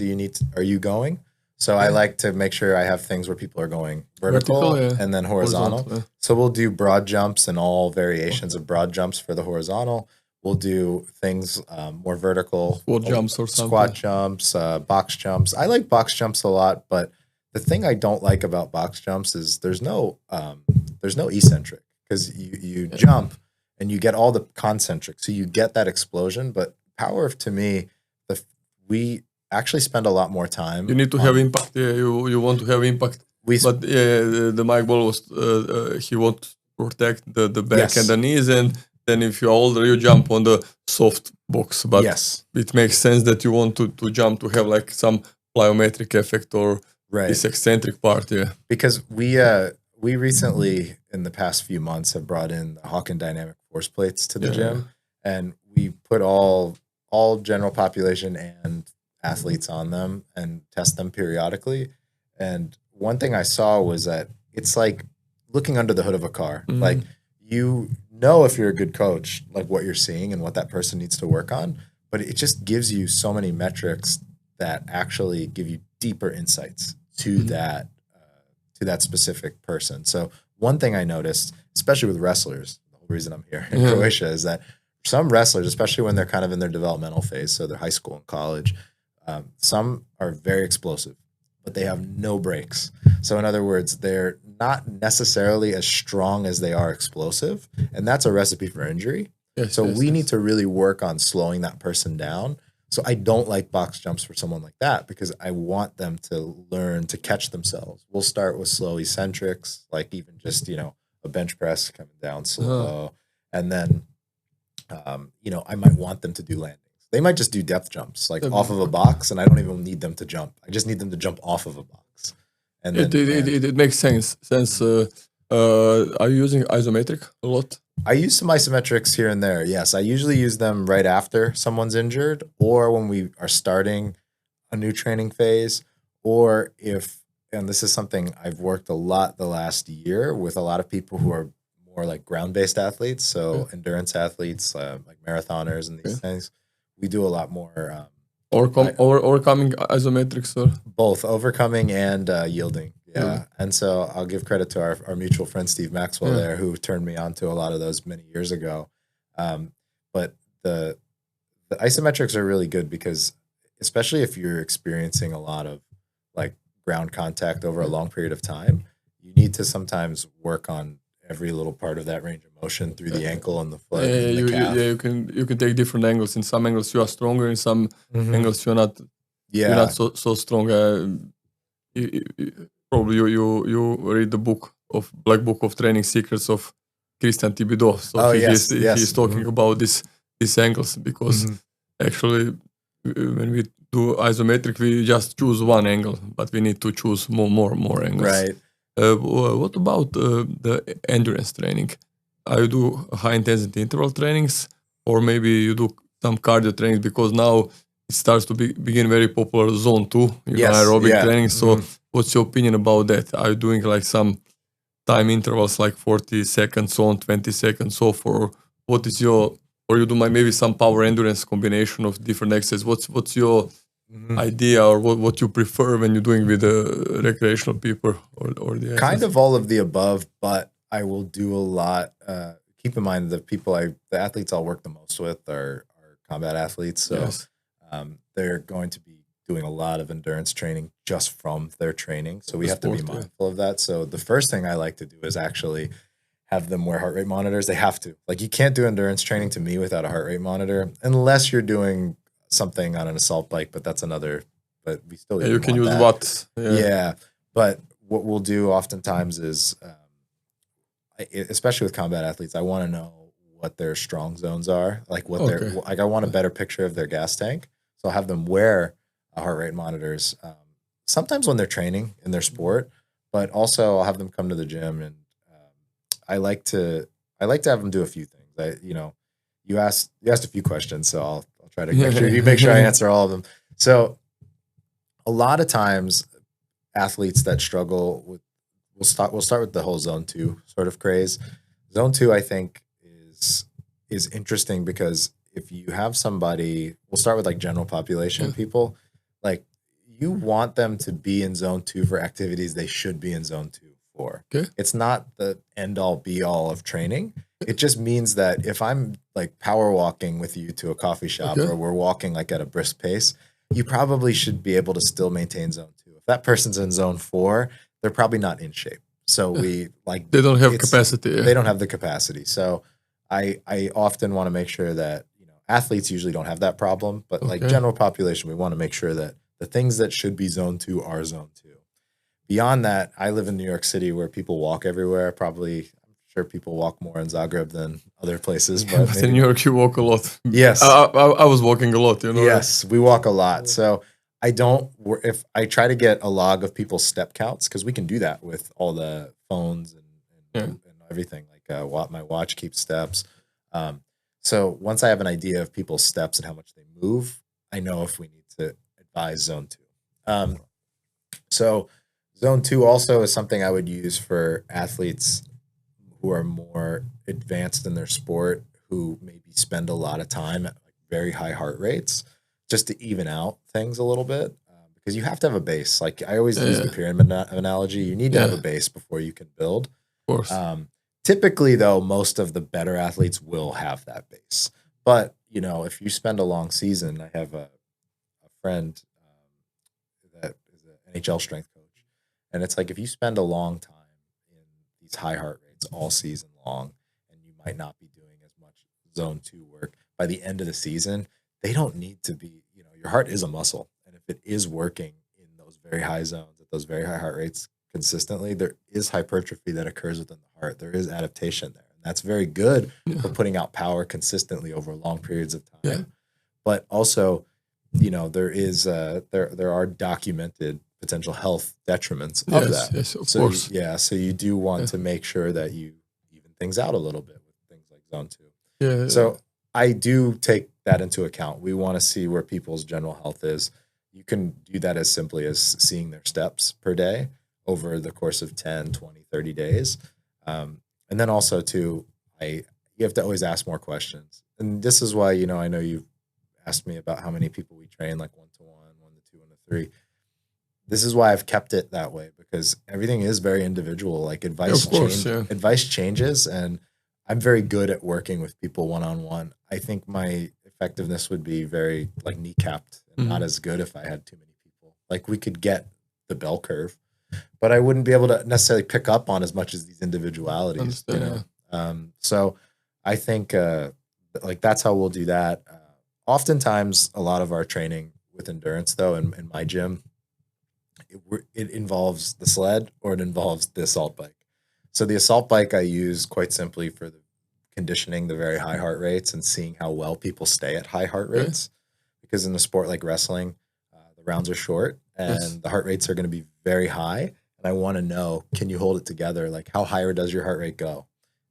are you going? So I like to make sure I have things where people are going vertical and then horizontal. So we'll do broad jumps and all variations of broad jumps for the horizontal. We'll do things more vertical, squat jumps or something. Squat jumps, box jumps. I like box jumps a lot, but the thing I don't like about box jumps is there's no eccentric, because you jump and you get all the concentric, so you get that explosion. But power, to me, we actually spend a lot more time. You need to have impact. Yeah, you want to have impact. But the Mike Ball was he want to protect the back and the knees, and then if you're older, you jump on the soft box. But it makes sense that you want to jump to have like some plyometric effect or this eccentric part. Yeah, because we recently, in the past few months, have brought in the Hawken dynamic force plates to the gym, and we put all general population and athletes on them and test them periodically. And one thing I saw was that it's like looking under the hood of a car. Like, you know, if you're a good coach, like what you're seeing and what that person needs to work on, but it just gives you so many metrics that actually give you deeper insights to that specific person. So one thing I noticed, especially with wrestlers, the whole reason I'm here in Croatia, is that some wrestlers, especially when they're kind of in their developmental phase, so they're high school and college, some are very explosive, but they have no breaks. So in other words, they're not necessarily as strong as they are explosive, and that's a recipe for injury. So we need to really work on slowing that person down. So I don't like box jumps for someone like that, because I want them to learn to catch themselves. We'll start with slow eccentrics, like even just, you know, a bench press coming down slow. And then, you know, I might want them to do landings. They might just do depth jumps, like off of a box, and I don't even need them to jump. I just need them to jump off of a box. And then, it makes sense. Are you using isometric a lot? I use some isometrics here and there. Yes, I usually use them right after someone's injured, or when we are starting a new training phase, or if, and this is something I've worked a lot the last year with a lot of people who are more like ground-based athletes, so endurance athletes, like marathoners and these things. We do a lot more overcoming isometrics, or both overcoming and yielding. Yeah. And so I'll give credit to our mutual friend, Steve Maxwell there, who turned me on to a lot of those many years ago. But the isometrics are really good because, especially if you're experiencing a lot of like ground contact over a long period of time, you need to sometimes work on every little part of that range of motion through the ankle and the foot. And the calf. You can take different angles. In some angles you are stronger, in some angles you're not. You're not so strong. Probably you read the Black Book of Training Secrets of Christian Thibodeau. So he's talking about these angles, because actually when we do isometric, we just choose one angle, but we need to choose more angles. Right. What about the endurance training? You do high intensity interval trainings, or maybe you do some cardio trainings, because now it starts to begin very popular zone 2, aerobic training. So what's your opinion about that? Are you doing like some time intervals, like 40 seconds on, 20 seconds off, or what is your, or you do maybe some power endurance combination of different exercises? What's your idea, or what you prefer when you're doing with the recreational people or the kind of all of the above, but I will do a lot. Keep in mind the athletes I'll work the most with are combat athletes. So they're going to be doing a lot of endurance training just from their training. So we have to be mindful of that. So the first thing I like to do is actually have them wear heart rate monitors. They have to. Like, you can't do endurance training to me without a heart rate monitor, unless you're doing something on an assault bike, but that's another, but we still you can use watts. But what we'll do oftentimes is, especially with combat athletes, I want to know what their strong zones are, like what their, like I want a better picture of their gas tank. So I'll have them wear heart rate monitors, sometimes when they're training in their sport, but also I'll have them come to the gym, and I like to have them do a few things. You asked a few questions, so I'll try to make sure I answer all of them. So a lot of times athletes that struggle with, we'll start with the whole zone 2 sort of craze. Zone 2, I think, is interesting because if you have somebody, we'll start with like general population people, like you want them to be in zone 2 for activities they should be in zone 2 for. It's not the end all be all of training. It just means that if I'm like power walking with you to a coffee shop, or we're walking like at a brisk pace, you probably should be able to still maintain zone 2. If that person's in zone 4, they're probably not in shape. So they don't have capacity. They don't have the capacity. So I often want to make sure that, athletes usually don't have that problem, but like general population, we want to make sure that the things that should be zone 2 are zone 2. Beyond that, I live in New York City where people walk everywhere. I'm sure people walk more in Zagreb than other places. But in New York, you walk a lot. Yes. I was walking a lot, Yes, we walk a lot. So if I try to get a log of people's step counts, because we can do that with all the phones and everything. Like my watch keeps steps. So once I have an idea of people's steps and how much they move, I know if we need to advise zone 2. So zone 2 also is something I would use for athletes who are more advanced in their sport, who maybe spend a lot of time at like very high heart rates, just to even out things a little bit. Because you have to have a base. Like I always use the pyramid analogy. You need to have a base before you can build. Of course. Typically, though, most of the better athletes will have that base. But, you know, if you spend a long season, I have a friend that is an NHL strength coach. And it's like if you spend a long time in these high heart rates all season long, and you might not be doing as much zone 2 work, by the end of the season, they don't need to be, you know, your heart is a muscle. And if it is working in those very high zones, at those very high heart rates consistently, there is hypertrophy that occurs within the heart. There is adaptation there. And that's very good for putting out power consistently over long periods of time. Yeah. But also, you know, there is there are documented potential health detriments of that. Yes, of course. So you do want to make sure that you even things out a little bit with things like zone 2. Yeah. So I do take that into account. We want to see where people's general health is. You can do that as simply as seeing their steps per day over the course of 10, 20, 30 days. And then also too, you have to always ask more questions. And this is why, you know, I know you've asked me about how many people we train, like 1-to-1, 1-to-2, 1-to-3. This is why I've kept it that way, because everything is very individual. Like advice changes, and I'm very good at working with people one-on-one. I think my effectiveness would be very like kneecapped and not as good if I had too many people. Like we could get the bell curve, but I wouldn't be able to necessarily pick up on as much as these individualities. You know? So I think like that's how we'll do that. Oftentimes, a lot of our training with endurance, though, in my gym, it involves the sled or it involves the assault bike. So the assault bike I use quite simply for the conditioning the very high heart rates and seeing how well people stay at high heart rates. Because in a sport like wrestling, the rounds are short and the heart rates are going to be very high. And I want to know, can you hold it together? Like how higher does your heart rate go?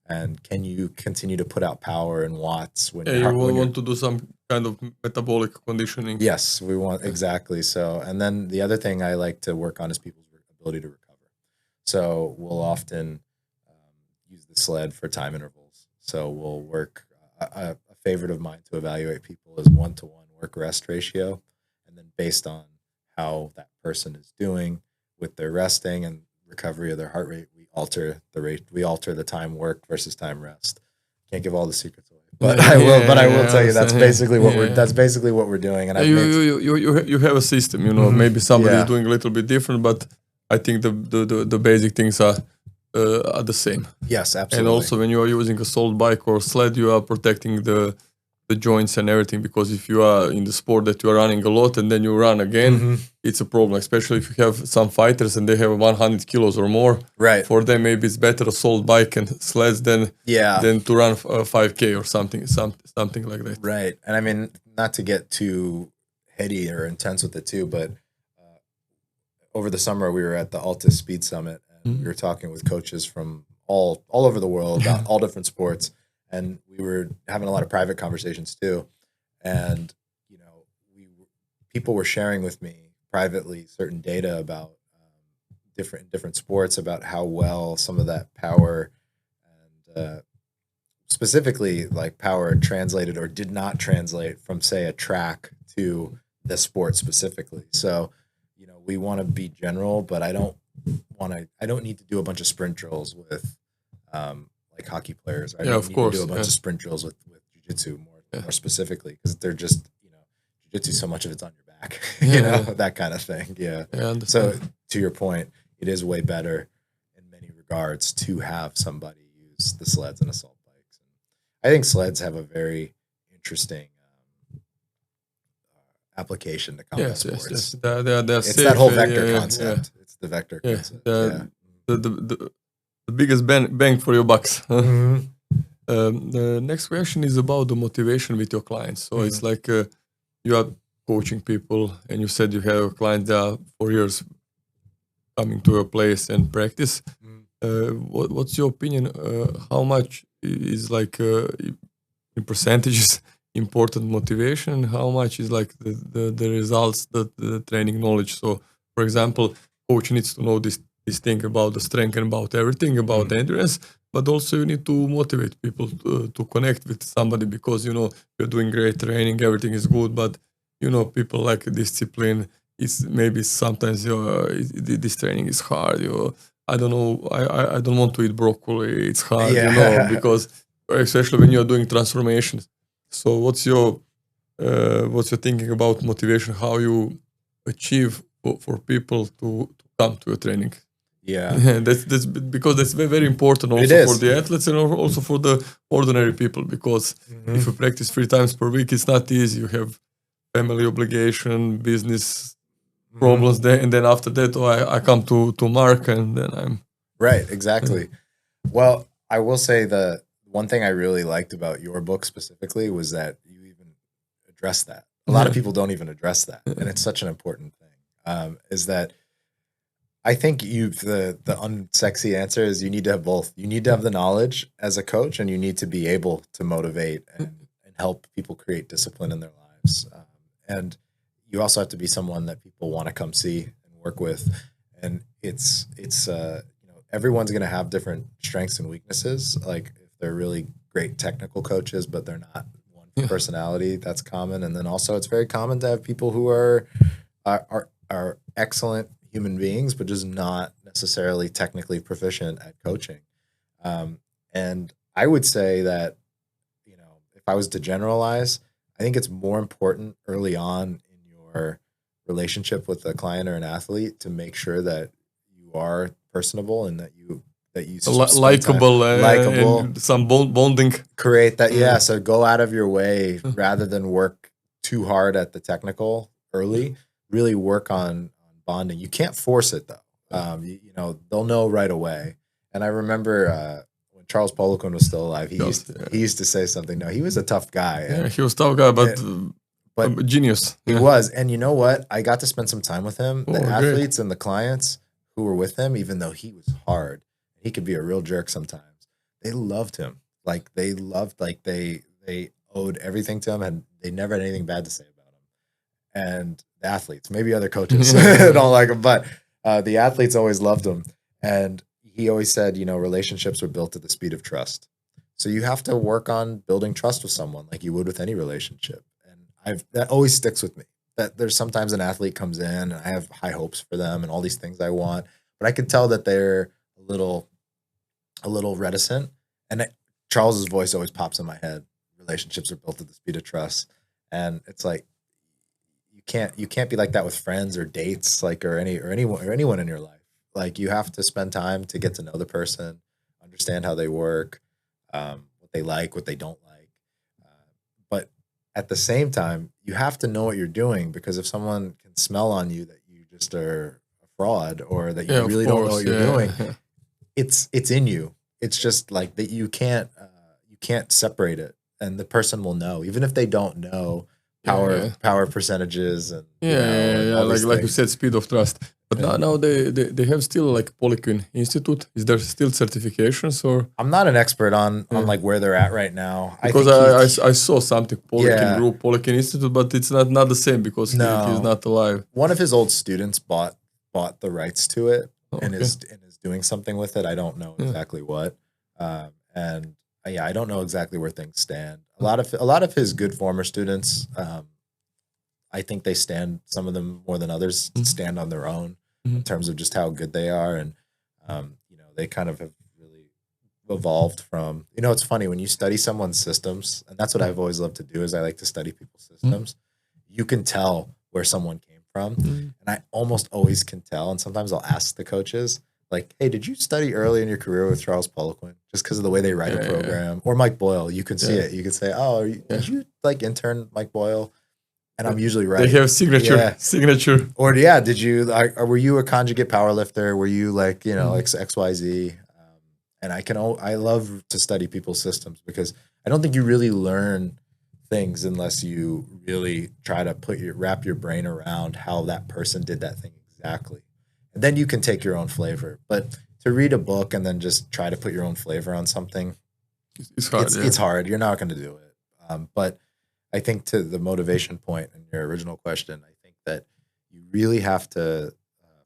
And can you continue to put out power in watts? When you want to do some kind of metabolic conditioning. Yes, we want, exactly. So, and then the other thing I like to work on is people's ability to recover. So we'll often use the sled for time intervals. So we'll work, a favorite of mine to evaluate people is 1-to-1 work-rest ratio. And then based on how that person is doing with their resting and recovery of their heart rate, we alter the rate. We alter the time work versus time rest. Can't give all the secrets away, but I will tell you that's basically what we're doing. And you have a system, you know. Maybe somebody is doing a little bit different, but I think the basic things are the same. Yes, absolutely. And also, when you are using a assault bike or sled, you are protecting the joints and everything, because if you are in the sport that you are running a lot and then you run again, it's a problem, especially if you have some fighters and they have 100 kilos or more. Right. For them, maybe it's better assault bike and sleds than to run 5K or something like that. Right. And I mean, not to get too heady or intense with it too, but over the summer we were at the Altus Speed Summit and we were talking with coaches from all over the world about all different sports. And we were having a lot of private conversations too. And, you know, people were sharing with me privately certain data about different sports, about how well some of that power and specifically like power translated or did not translate from, say, a track to the sport specifically. So, you know, we want to be general, but I don't need to do a bunch of sprint drills with like hockey players. I don't need to do a bunch of sprint drills with jiu-jitsu more specifically, because they're just, you know, jiu-jitsu, so much of it's on your back, you know, that kind of thing. Yeah. So to your point, it is way better in many regards to have somebody use the sleds and assault bikes. I think sleds have a very interesting application to combat sports. Yes. They're it's safe, that whole vector concept. It's the vector concept. The biggest bang for your bucks. The next question is about the motivation with your clients. So it's like you are coaching people, and you said you have a client there 4 years coming to your place and practice. What's your opinion? How much is like in percentages important motivation, and how much is like the results, the training knowledge? So, for example, coach needs to know this thing about the strength and about everything about endurance, but also you need to motivate people to connect with somebody, because you're doing great training, everything is good, but people like discipline. It's maybe sometimes this training is hard. I don't know. I don't want to eat broccoli. It's hard, because especially when you're doing transformations. So what's your thinking about motivation? How you achieve for people to come to your training? Yeah, that's because that's very, very important also for the athletes and also for the ordinary people, because if you practice 3 times per week, it's not easy. You have family obligation, business problems there, and then after that, I come to Mark, and then I'm right. Exactly. Well, I will say the one thing I really liked about your book specifically was that you even address that. A lot of people don't even address that, and it's such an important thing. Is that I think the unsexy answer is you need to have both. You need to have the knowledge as a coach, and you need to be able to motivate and help people create discipline in their lives. And you also have to be someone that people want to come see and work with. And it's everyone's going to have different strengths and weaknesses. Like if they're really great technical coaches, but they're not one for personality, that's common. And then also it's very common to have people who are excellent human beings, but just not necessarily technically proficient at coaching. And I would say that, if I was to generalize, I think it's more important early on in your relationship with a client or an athlete to make sure that you are personable and that you likable, and some bonding. Create that, so go out of your way rather than work too hard at the technical early. Really work on bonding. You can't force it though. They'll know right away. And I remember when Charles Poliquin was still alive, he used to say something. No, he was a tough guy. Yeah, he was a tough guy, but genius. He was. And you know what? I got to spend some time with him. The athletes and the clients who were with him, even though he was hard, he could be a real jerk sometimes. They loved him. Like they owed everything to him, and they never had anything bad to say about him. And the athletes, maybe other coaches don't like him, but the athletes always loved him. And he always said, relationships are built at the speed of trust. So you have to work on building trust with someone like you would with any relationship. And that always sticks with me. That there's sometimes an athlete comes in and I have high hopes for them and all these things I want, but I can tell that they're a little reticent. And Charles's voice always pops in my head. Relationships are built at the speed of trust. And it's like, you can't be like that with friends or dates, like, or anyone in your life. Like you have to spend time to get to know the person, understand how they work, what they like, what they don't like. But at the same time, you have to know what you're doing, because if someone can smell on you that you just are a fraud or that you really don't know what you're doing, it's in you. It's just like that. You can't separate it, and the person will know, even if they don't know power percentages and like you said, speed of trust. But now they have still like Poliquin Institute. Is there still certifications, or? I'm not an expert on like where they're at right now. Because I saw something Poliquin Group, Poliquin Institute, but it's not the same because he's not alive. One of his old students bought the rights to it and is doing something with it. I don't know exactly what. And I don't know exactly where things stand. A lot of his good former students, I think they stand, some of them more than others, stand on their own in terms of just how good they are. And, they kind of have really evolved from, it's funny when you study someone's systems, and that's what I've always loved to do, is I like to study people's systems. You can tell where someone came from. And I almost always can tell. And sometimes I'll ask the coaches, like, hey, did you study early in your career with Charles Poliquin? Just because of the way they write a program. Or Mike Boyle, you can see it. You can say, oh, did you like intern Mike Boyle? And I'm usually right. They have signature. Or did you, were you a conjugate power lifter? Were you like, XYZ? And I love to study people's systems, because I don't think you really learn things unless you really try to wrap your brain around how that person did that thing exactly. And then you can take your own flavor. But to read a book and then just try to put your own flavor on something, It's hard. it's hard. You're not going to do it. But I think to the motivation point in your original question, I think that you really have to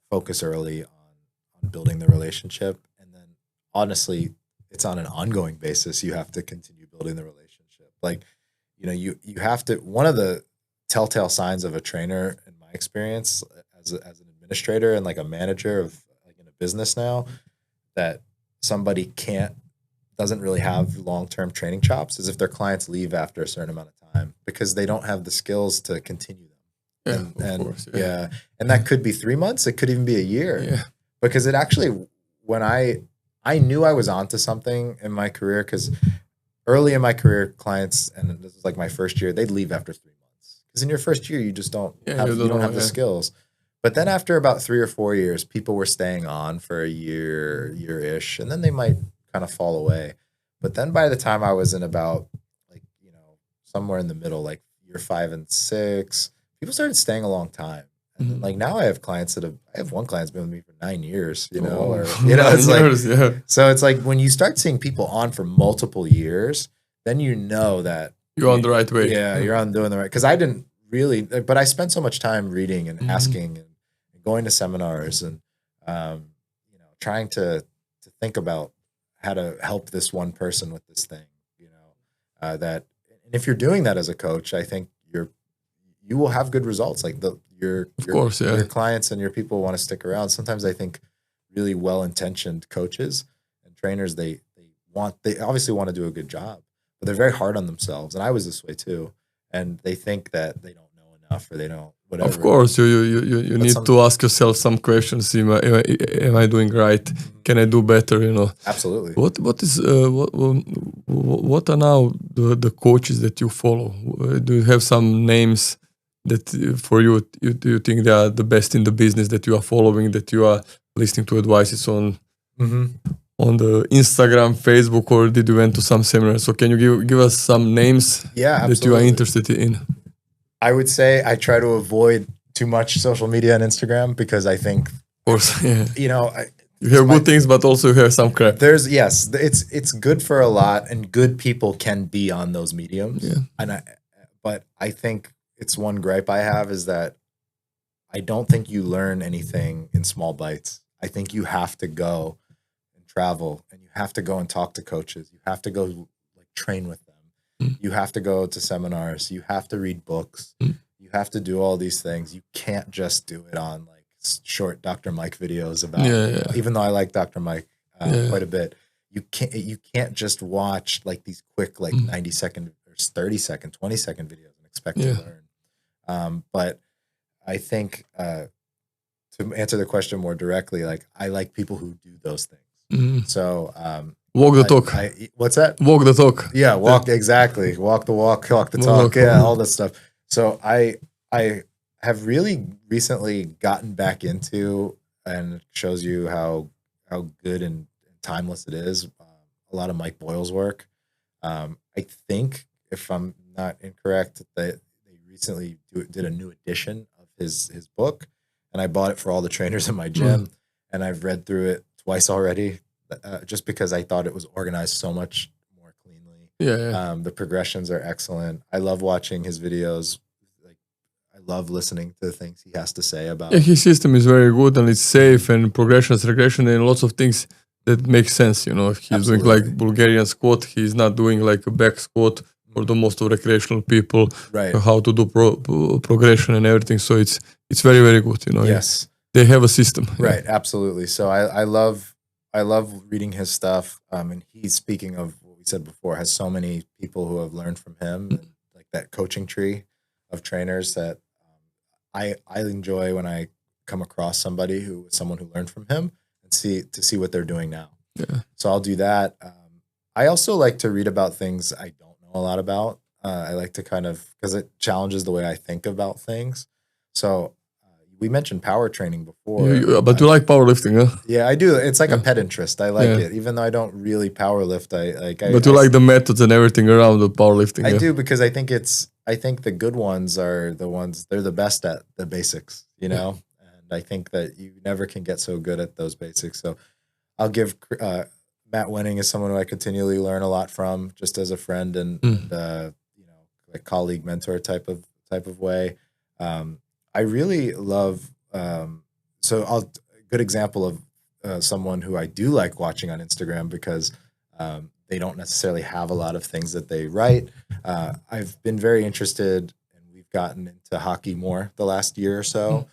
focus early on building the relationship. And then honestly, it's on an ongoing basis. You have to continue building the relationship. Like, you have to, one of the telltale signs of a trainer in my experience as an administrator and like a manager of like in a business now, that somebody doesn't really have long-term training chops is if their clients leave after a certain amount of time because they don't have the skills to continue them. Yeah, of course. Yeah. And that could be 3 months. It could even be a year. Yeah. Because it actually, when I knew I was onto something in my career, because early in my career, clients, and this was like my first year, they'd leave after 3 months. Because in your first year, you just don't have the skills. But then after about 3 or 4 years, people were staying on for a year-ish, and then they might kind of fall away. But then by the time I was in about like, somewhere in the middle, like year 5 and 6, people started staying a long time. And like now I have clients I have one client's been with me for 9 years, it's like, so it's like when you start seeing people on for multiple years, then you know that you're on the right way. Yeah, you're on doing the right. Because I didn't really, but I spent so much time reading and asking and going to seminars and trying to think about how to help this one person with this thing. That, and if you're doing that as a coach, I think you will have good results. Like your clients and your people want to stick around. Sometimes I think really well-intentioned coaches and trainers, they obviously want to do a good job, but they're very hard on themselves. And I was this way too. And they think that they don't know enough or they don't, whatever. Of course, you need to ask yourself some questions. Am I doing right? Can I do better? Absolutely. What are now the coaches that you follow? Do you have some names that for you think they are the best in the business that you are following, that you are listening to advices on the Instagram, Facebook, or did you went to some seminars? So can you give us some names that you are interested in? I would say I try to avoid too much social media and Instagram because I think, of course, you hear good things, but also you hear some crap. It's good for a lot, and good people can be on those mediums. Yeah. But I think it's one gripe I have is that I don't think you learn anything in small bites. I think you have to go and travel, and you have to go and talk to coaches. You have to go like train with them. You have to go to seminars. You have to read books. You have to do all these things. You can't just do it on like short Dr. Mike videos about. Even though I like Dr. Mike quite a bit, you can't just watch like these quick like 90-second or 30-second, 20-second videos and expect to learn. But I think to answer the question more directly, like I like people who do those things. So. Walk the talk. What's that? Walk the talk. Yeah, exactly. Walk the walk, talk the talk. All that stuff. So I have really recently gotten back into, and it shows you how good and timeless it is. A lot of Mike Boyle's work. I think, if I'm not incorrect, that they recently did a new edition of his book, and I bought it for all the trainers in my gym, and I've read through it twice already. Just because I thought it was organized so much more cleanly. The progressions are excellent. I love watching his videos. Like, I love listening to the things he has to say about. Yeah, his system is very good and it's safe, and progressions, regression, and lots of things that make sense. If he's doing like Bulgarian squat, he's not doing like a back squat for the most of recreational people. Right. How to do progression and everything. So it's very, very good. Yes. They have a system. Right. Absolutely. So I love reading his stuff, and he's, speaking of what we said before, has so many people who have learned from him, like that coaching tree of trainers that I enjoy when I come across someone who learned from him and see what they're doing now. Yeah. So I'll do that. I also like to read about things I don't know a lot about. I like to because it challenges the way I think about things. So we mentioned power training before. But you like powerlifting, huh? Yeah, I do. It's like a pet interest. I like it, even though I don't really powerlift. But you like the methods and everything around the powerlifting. I do, because I think the good ones are the ones, they're the best at the basics, And I think that you never can get so good at those basics. So I'll give Matt Wenning is someone who I continually learn a lot from, just as a friend and like colleague, mentor type of way. I really love. A good example of someone who I do like watching on Instagram because they don't necessarily have a lot of things that they write. I've been very interested, and we've gotten into hockey more the last year or so,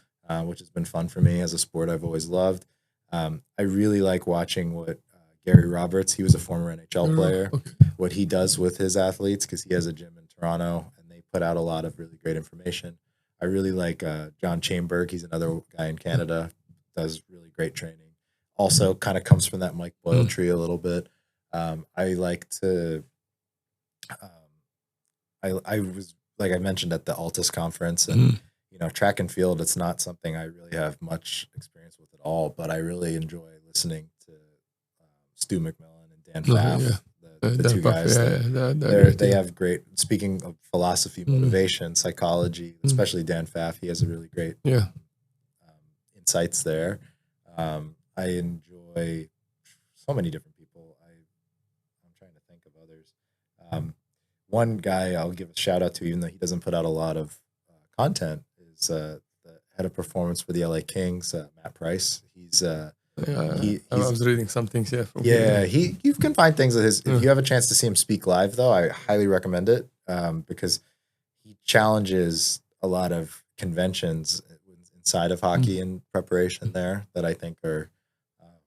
which has been fun for me as a sport I've always loved. I really like watching what Gary Roberts, he was a former NHL player, what he does with his athletes, because he has a gym in Toronto and they put out a lot of really great information. I really like John Chainberg. He's another guy in Canada, does really great training. Also kind of comes from that Mike Boyle tree a little bit. I like to, I was, like I mentioned, at the Altus conference, and track and field, it's not something I really have much experience with at all, but I really enjoy listening to Stu McMillan and Dan Pfaff, the two guys. They have great, speaking of philosophy, motivation, psychology, especially Dan Pfaff, he has a really great insights there. I enjoy so many different people. I'm trying to think of others. One guy I'll give a shout out to, even though he doesn't put out a lot of content, is the head of performance for the LA Kings, Matt Price. I was reading some things. You can find things at his. If you have a chance to see him speak live, though, I highly recommend it because he challenges a lot of conventions inside of hockey and preparation there that I think are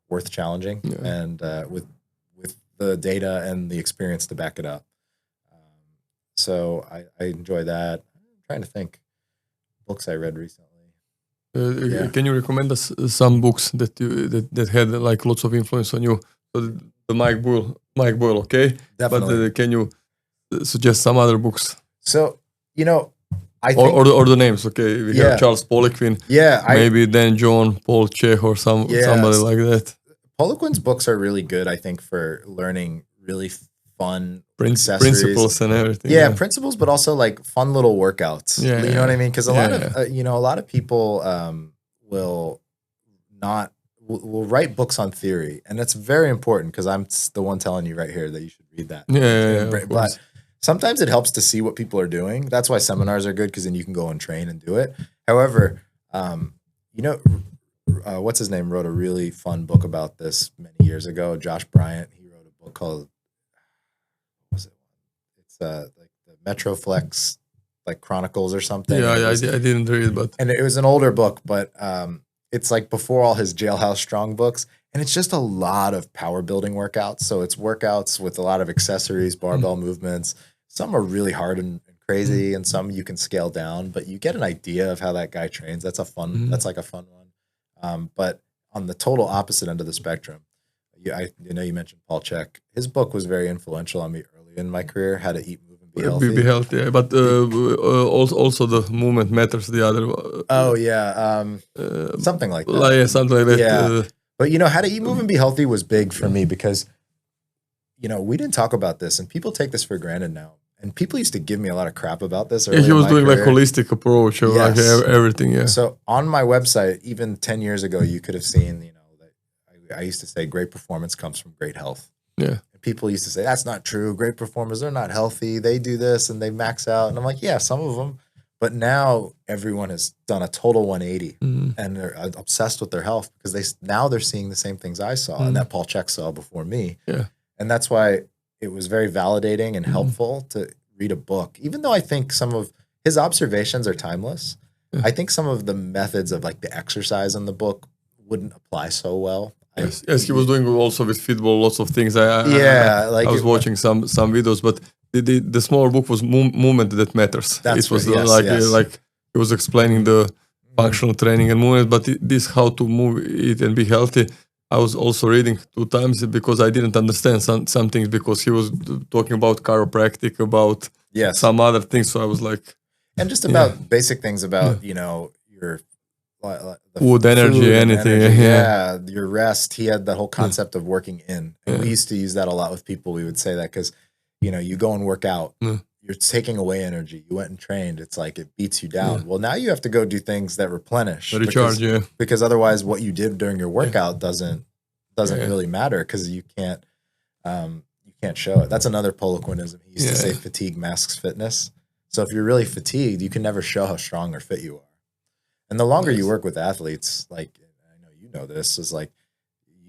worth challenging, and with the data and the experience to back it up. So I enjoy that. I'm trying to think books I read recently. Can you recommend us some books that had like lots of influence on you? So the Mike Boyle, okay? Definitely. But can you suggest some other books? So, I think, or the names, okay? We have Charles Poliquin. Maybe Dan John, Paul Cheh, or somebody like that. Poliquin's books are really good, I think, for learning really fun principles and everything. Principles, but also like fun little workouts. You know what I mean? Because a lot of people will write books on theory, and that's very important because I'm the one telling you right here that you should read that. But sometimes it helps to see what people are doing. That's why seminars are good, because then you can go and train and do it. However, what's his name wrote a really fun book about this many years ago. Josh Bryant. He wrote a book called, like the Metroflex, like Chronicles or something. I didn't read it, and it was an older book, but it's like before all his Jailhouse Strong books, and it's just a lot of power building workouts. So it's workouts with a lot of accessories, barbell movements. Some are really hard and crazy, and some you can scale down, but you get an idea of how that guy trains. That's like a fun one. But on the total opposite end of the spectrum, you mentioned Paul Cheh. His book was very influential on me early in my career, How to Eat, Move, and Be Healthy. Be healthy, but also the movement matters. The other. Something like that. Something like that. Yeah. But How to Eat, Move, and Be Healthy was big for me because, we didn't talk about this, and people take this for granted now. And people used to give me a lot of crap about this. He was doing like holistic approach, or like everything. Yeah. So on my website, even 10 years ago, you could have seen, that I used to say great performance comes from great health. Yeah. And people used to say that's not true. Great performers, they're not healthy. They do this and they max out. And I'm like, yeah, some of them. But now everyone has done a total 180 and they're obsessed with their health because they're seeing the same things I saw and that Paul Cheh saw before me. Yeah. And that's why it was very validating and helpful to read a book, even though I think some of his observations are timeless. Yeah. I think some of the methods of like the exercise in the book wouldn't apply so well. Yes, he was doing also with football lots of things. I was watching some videos, but the smaller book was movement that matters. It was like he was explaining the functional training and movement, but this how to move it and be healthy. I was also reading 2 times because I didn't understand some things because he was talking about chiropractic, about some other things. So I was like, and just about basic things about your food, energy, anything. Your rest. He had the whole concept of working in, and we used to use that a lot with people. We would say that because you go and work out. You're taking away energy. You went and trained. It's like it beats you down. Well, now you have to go do things that replenish. Recharge, because otherwise what you did during your workout doesn't doesn't really matter because you can't show it. That's another Poliquin-ism. He used to say fatigue masks fitness. So if you're really fatigued, you can never show how strong or fit you are. And the longer you work with athletes, like I know you know this, is like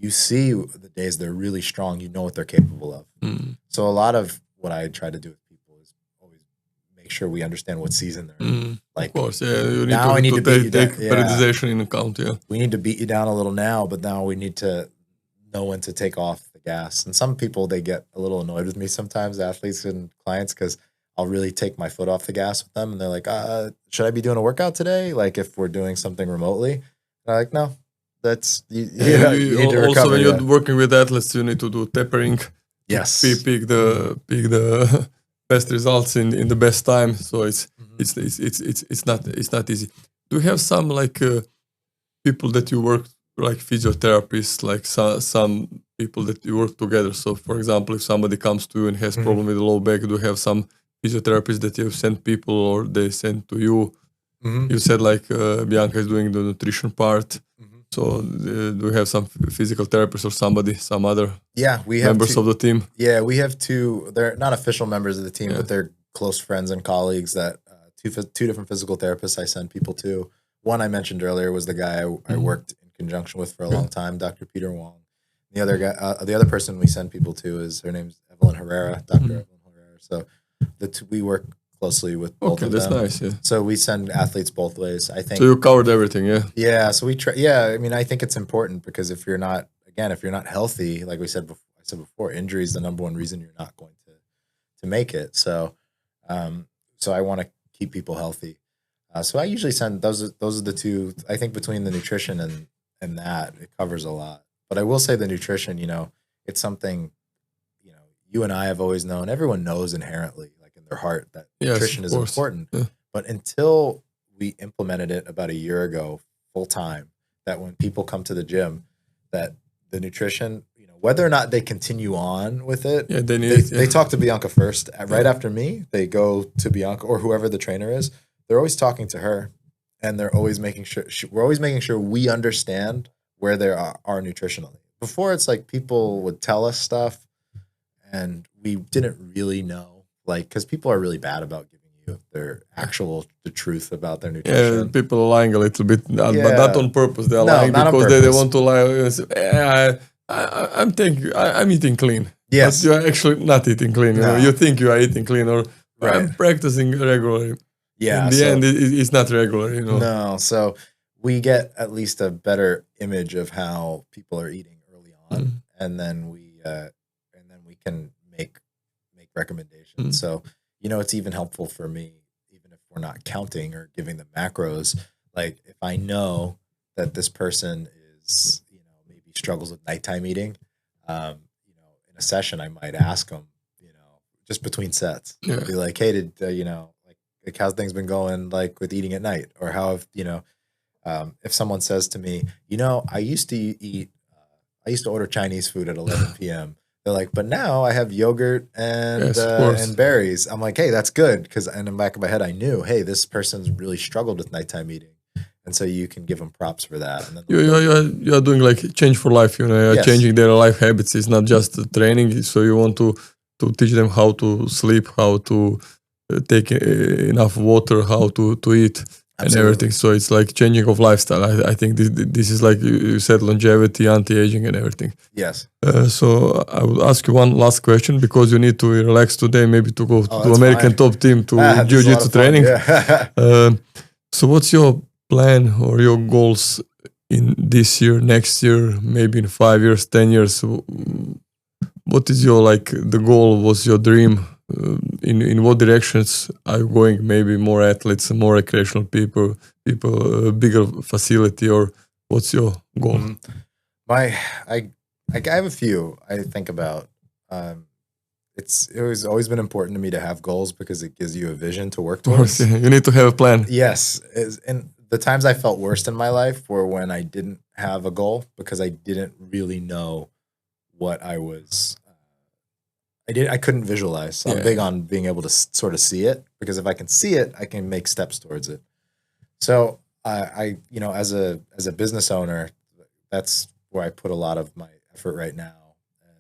you see the days they're really strong, you know what they're capable of. So a lot of what I try to do with people is always make sure we understand what season they're in. Like, of course, you need to take periodization in account. We need to beat you down a little now, but now we need to know when to take off the gas. And some people, they get a little annoyed with me sometimes, athletes and clients, because I'll really take my foot off the gas with them, and they're like, should I be doing a workout today? Like if we're doing something remotely, and I'm like, no, that's you need to recover. Also, when you're working with athletes, you need to do tapering. Yes, pick the best results in the best time. So it's not easy. Do you have some like people that you work like physiotherapists, like some people that you work together? So, for example, if somebody comes to you and has problem with the low back, do you have some physiotherapists that you send people or they send to you? You said like Bianca is doing the nutrition part. So do you have some physical therapists or some other we have members of the team? Yeah, we have two. They're not official members of the team, but they're close friends and colleagues that two different physical therapists I send people to. One I mentioned earlier was the guy I worked in conjunction with for a long time, Dr. Peter Wong. The other guy, the other person we send people to is her name's Evelyn Herrera, Dr. Evelyn Herrera. So we work closely with both of them. Okay, that's nice. So we send athletes both ways. I think. So you covered everything, yeah. Yeah. So we try. Yeah. I mean, I think it's important because if you're not healthy, like I said before, injury is the number one reason you're not going to make it. So, so I want to keep people healthy. So I usually send those are the two. I think between the nutrition and that, it covers a lot. But I will say the nutrition, it's something, you and I have always known. Everyone knows inherently, like in their heart, that nutrition is important. Yeah. But until we implemented it about a year ago, full time, that when people come to the gym, that the nutrition, whether or not they continue on with it, they talk to Bianca first. Right after me, they go to Bianca or whoever the trainer is. They're always talking to her, and they're always making sure we understand where they are nutritionally. Before, it's like people would tell us stuff, and we didn't really know, like, because people are really bad about giving you the truth about their nutrition. Yeah, people are lying a little bit, but not on purpose. They're lying because they want to lie. I'm eating clean. Yes, but you're actually not eating clean. You think you are eating clean, or I'm practicing regularly. Yeah, in the end, it's not regular. No, so we get at least a better image of how people are eating early on, and then we can make recommendations. So it's even helpful for me, even if we're not counting or giving them macros. Like if I know that this person is maybe struggles with nighttime eating, in a session I might ask them, just between sets, be like, hey, did like how's things been going, like with eating at night, or how have if someone says to me, I used to order Chinese food at 11 p.m. They're like, but now I have yogurt and berries. I'm like, hey, that's good, because in the back of my head I knew, hey, this person's really struggled with nighttime eating, and so you can give them props for that. And then you are doing like change for life. You're changing their life habits. It's not just training. So you want to teach them how to sleep, how to take enough water, how to eat. Absolutely. And everything. So it's like changing of lifestyle. I think this is like you said, longevity, anti-aging, and everything. Yes. So I would ask you one last question, because you need to relax today, maybe to go to American top team to jiu-jitsu training. Yeah. So what's your plan or your goals in this year, next year, maybe in 5 years, 10 years? What is your the goal? What's your dream? In what directions are you going? Maybe more athletes, more recreational people, bigger facility, or what's your goal? I have a few I think about. It was always been important to me to have goals, because it gives you a vision to work towards. You need to have a plan. Yes, and the times I felt worst in my life were when I didn't have a goal, because I didn't really know what I was. I couldn't visualize. So I'm big on being able to sort of see it, because if I can see it, I can make steps towards it. So I as a business owner, that's where I put a lot of my effort right now, and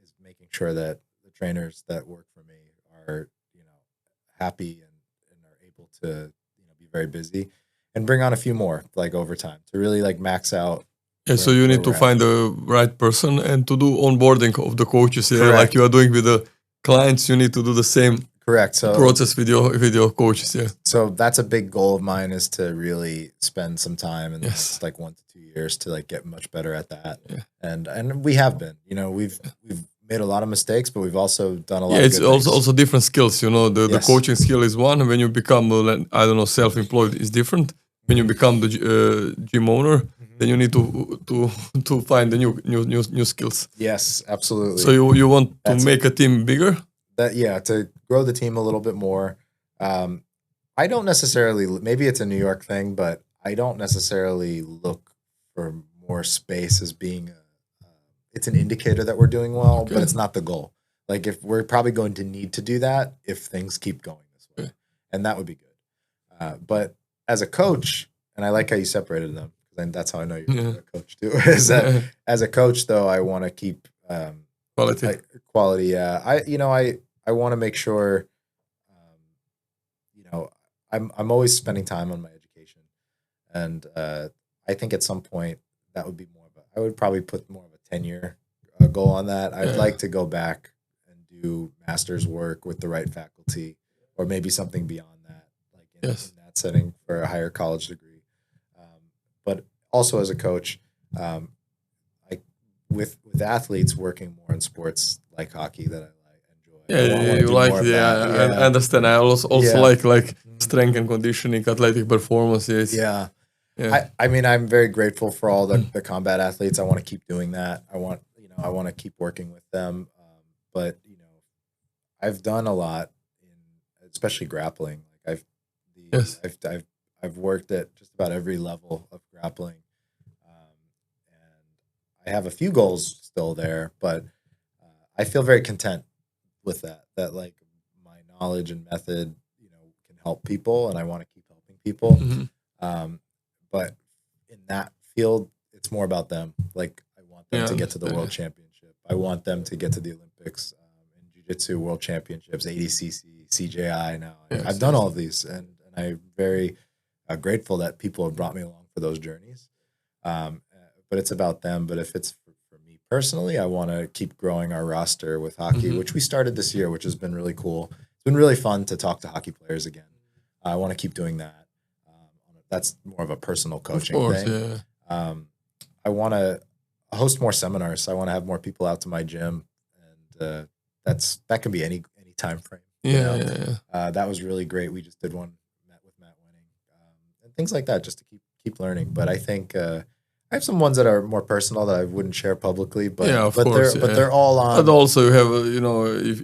is making sure that the trainers that work for me are, happy and are able to, be very busy, and bring on a few more like over time to really like max out. Yeah, so you need to find the right person and to do onboarding of the coaches. Yeah, like you are doing with the clients, you need to do the same process with your coaches. Yeah. So that's a big goal of mine, is to really spend some time in the next like 1 to 2 years to like get much better at that. Yeah. And we have been, we've made a lot of mistakes, but we've also done a lot. Yeah, it's also different skills. The coaching skill is one. When you become self-employed, is different. When you become the gym owner, then you need to find the new skills. Yes, absolutely. So you want to make a team bigger? To grow the team a little bit more. I don't necessarily, maybe it's a New York thing, but I don't necessarily look for more space as being it's an indicator that we're doing well, but it's not the goal. Like, if we're probably going to need to do that if things keep going this way, and that would be good. But as a coach, and I like how you separated them, and that's how I know you're a coach too. Is that as a coach though, I want to keep quality. Yeah, I want to make sure. I'm always spending time on my education, and I think at some point that would be I would probably put more of a 10-year goal on that. I'd like to go back and do master's work with the right faculty, or maybe something beyond that, like in that setting for a higher college degree. But also as a coach, like with athletes, working more in sports like hockey that I enjoy. I understand. I also like strength and conditioning, athletic performances. Yeah. I mean, I'm very grateful for all the combat athletes. I want to keep doing that. I want to keep working with them. But I've done a lot especially grappling. Like I've worked at just about every level of grappling. And I have a few goals still there, but I feel very content with that like my knowledge and method, can help people, and I want to keep helping people. But in that field, it's more about them. Like, I want them to get to the world championship. I want them to get to the Olympics, in jiu-jitsu world championships, ADCC, CJI now. I've done all of these, and I'm very grateful that people have brought me along for those journeys. But it's about them. But if it's for me personally, I want to keep growing our roster with hockey, which we started this year, which has been really cool. It's been really fun to talk to hockey players again. I want to keep doing that. That's more of a personal coaching thing. Yeah. I want to host more seminars. I want to have more people out to my gym, and that can be any time frame. That was really great. We just did one with Matt Winning, and things like that, just to keep learning. But I think I have some ones that are more personal that I wouldn't share publicly. But they're all on. But also, you have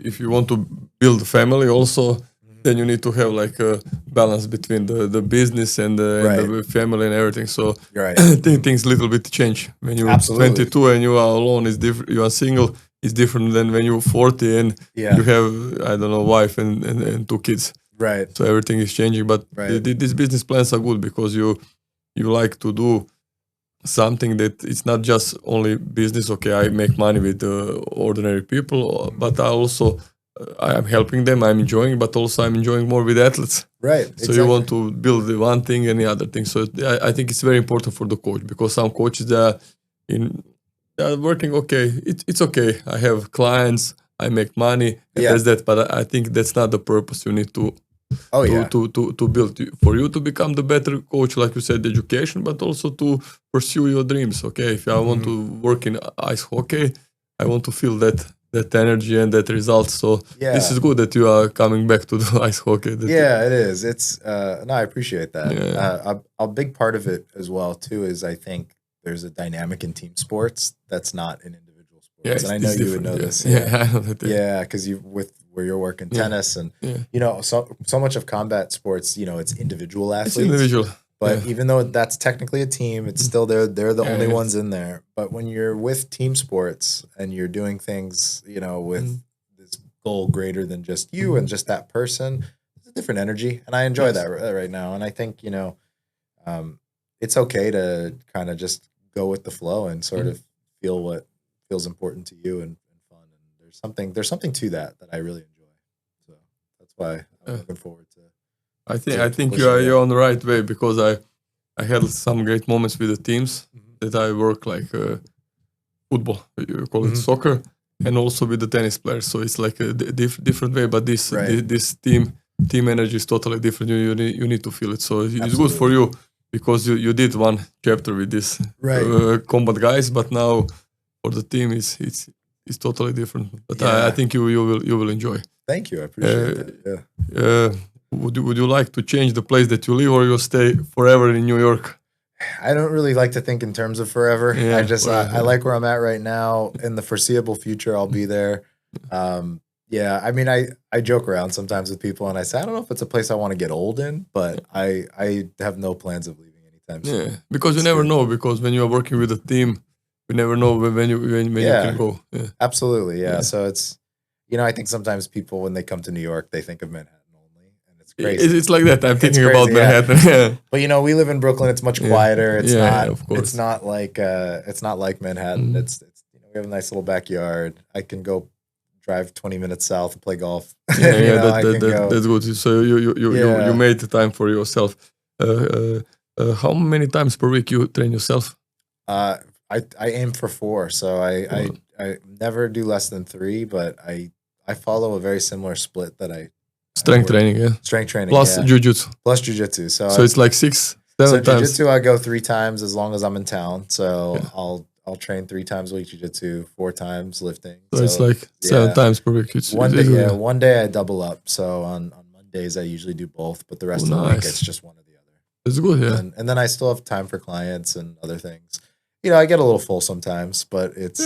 if you want to build a family, also. Then you need to have like a balance between the business and the family and everything. So things little bit change. When you're 22 and you are alone, is different. You are single, is different than when you're 40 and you have wife and 2 kids. Right. So everything is changing. But these business plans are good because you like to do something that it's not just only business. Okay, I make money with ordinary people, but I also. I'm helping them, I'm enjoying, but also I'm enjoying more with athletes. Right. So exactly. You want to build the one thing and the other thing. So I think it's very important for the coach, because some coaches they are working okay. It's okay. I have clients, I make money, that's that. But I think that's not the purpose. You need to build for you to become the better coach, like you said, education, but also to pursue your dreams. Okay, if I want to work in ice hockey, I want to feel that energy and that result. So this is good that you are coming back to the ice hockey. It is. It's I appreciate that. A big part of it as well too is I think there's a dynamic in team sports that's not in individual sports. And I know you would know this. I know that. Because where you're working tennis and so much of combat sports, it's individual athletes. It's individual. But even though that's technically a team, it's still they're the only ones in there. But when you're with team sports and you're doing things, with this goal greater than just you and just that person, it's a different energy. And I enjoy that right now. And I think, it's okay to kind of just go with the flow and sort of feel feels important to you and fun. And there's something to that I really enjoy. So that's why I'm looking forward to. I think you're on the right way, because I had some great moments with the teams that I work like football, you call it soccer, and also with the tennis players. So it's like a different way, but this team energy is totally different. You need to feel it. So it's good for you, because you did one chapter with this combat guys, but now for the team it's totally different. But I think you will enjoy. Thank you, I appreciate that. Yeah. Would you like to change the place that you live, or you'll stay forever in New York? I don't really like to think in terms of forever. I like where I'm at right now. In the foreseeable future, I'll be there. I mean, I joke around sometimes with people, and I say, I don't know if it's a place I want to get old in, but I have no plans of leaving anytime soon. Yeah, because you never know. Because when you are working with a team, you never know when you can go. Yeah. Absolutely, yeah. So it's, I think sometimes people, when they come to New York, they think of Manhattan. Crazy. It's like that. I'm thinking about Manhattan. Yeah. But we live in Brooklyn. It's much quieter. It's not. Of course. It's not like Manhattan. It's we have a nice little backyard. I can go drive 20 minutes south and play golf. That's good. So you made the time for yourself. How many times per week you train yourself? I aim for 4. So I never do less than 3. But I follow a very similar split that I. Strength training, Strength training, plus jiu-jitsu. Plus jiu-jitsu. So it's like 6, 7 times. Jiu-jitsu, I go 3 times as long as I'm in town. So I'll train 3 times a week jiu-jitsu, 4 times lifting. So it's like 7 times per week. One day I double up. So on Mondays I usually do both, but the rest of the week it's just one or the other. It's good, yeah. And then I still have time for clients and other things. I get a little full sometimes, but it's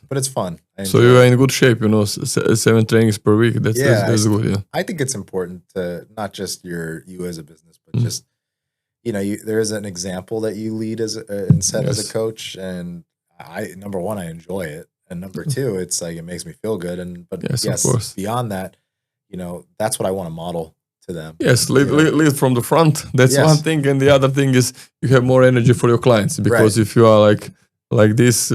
but it's fun. So you're in good shape, 7 trainings per week. That's good, yeah. I think it's important to not just you as a business, but just there is an example that you lead and set as a coach, and number 1, I enjoy it, and number 2, it's like it makes me feel good, but of course. Beyond that, that's what I want to model to them. Yes, lead from the front. That's one thing, and the other thing is you have more energy for your clients, because if you are like this,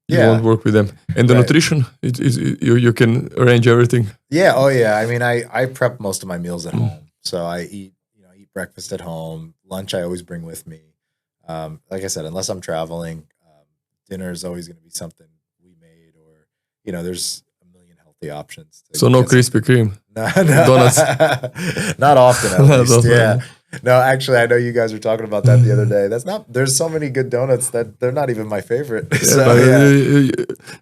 you won't work with them. And the nutrition, you can arrange everything. Yeah. Oh yeah. I mean, I prep most of my meals at home, so I eat breakfast at home. Lunch I always bring with me. Like I said, unless I'm traveling, dinner is always going to be something we made, or there's a million healthy options. So no Krispy Kreme. No. Donuts. Not often, at least. Yeah. No, actually, I know you guys were talking about that the other day. There's so many good donuts that they're not even my favorite.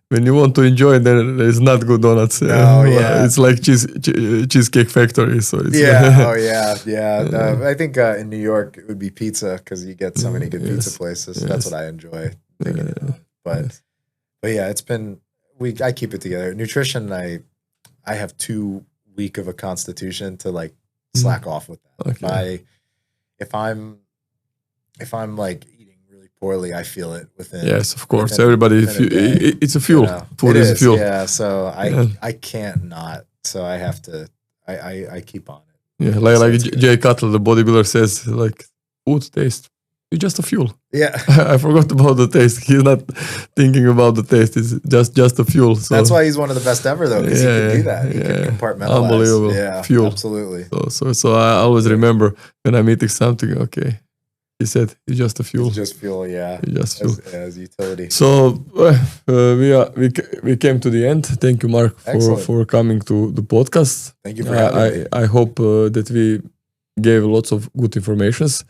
When you want to enjoy it, then there's not good donuts. It's like Cheesecake Factory. So it's No, I think in New York it would be pizza, because you get so many good pizza places. Yes. That's what I enjoy. But yeah, it's been I keep it together. Nutrition, I have too weak of a constitution to slack off with that. Okay. If I'm like eating really poorly, I feel it within. Yes, of course. Everybody, it's a fuel. Food is a fuel. Yeah. So I can't not. So I have to. I keep on it. Yeah, like Jay Cutler, the bodybuilder, says food taste. It's just a fuel. Yeah. I forgot about the taste. He's not thinking about the taste. It's just a fuel. So that's why he's one of the best ever, though, because he can do that. He can compartmentalize. Unbelievable. Fuel. Absolutely. So I always remember when I'm eating something, okay, he said it's just a fuel. It's just fuel, yeah. It's just fuel. As utility. So we came to the end. Thank you, Mark, for coming to the podcast. Thank you for having me. I hope that we gave lots of good informations,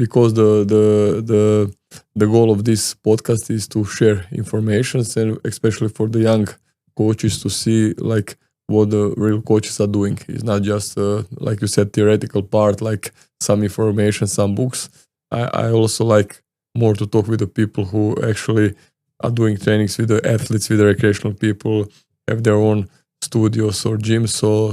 because the goal of this podcast is to share information, and especially for the young coaches to see what the real coaches are doing. It's not just like you said, theoretical part, like some information, some books. I also like more to talk with the people who actually are doing trainings with the athletes, with the recreational people, have their own studios or gyms, so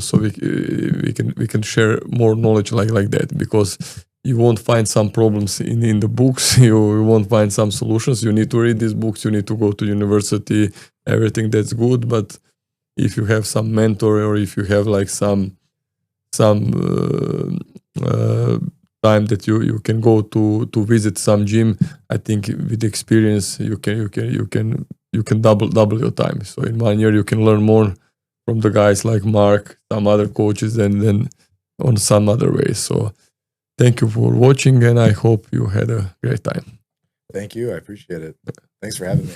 we can share more knowledge like that, because you won't find some problems in the books. You won't find some solutions. You need to read these books. You need to go to university. Everything that's good, but if you have some mentor, or if you have some time that you can go to visit some gym, I think with experience you you can double your time. So in 1 year you can learn more from the guys like Mark, some other coaches, and then on some other ways. So thank you for watching, and I hope you had a great time. Thank you. I appreciate it. Thanks for having me.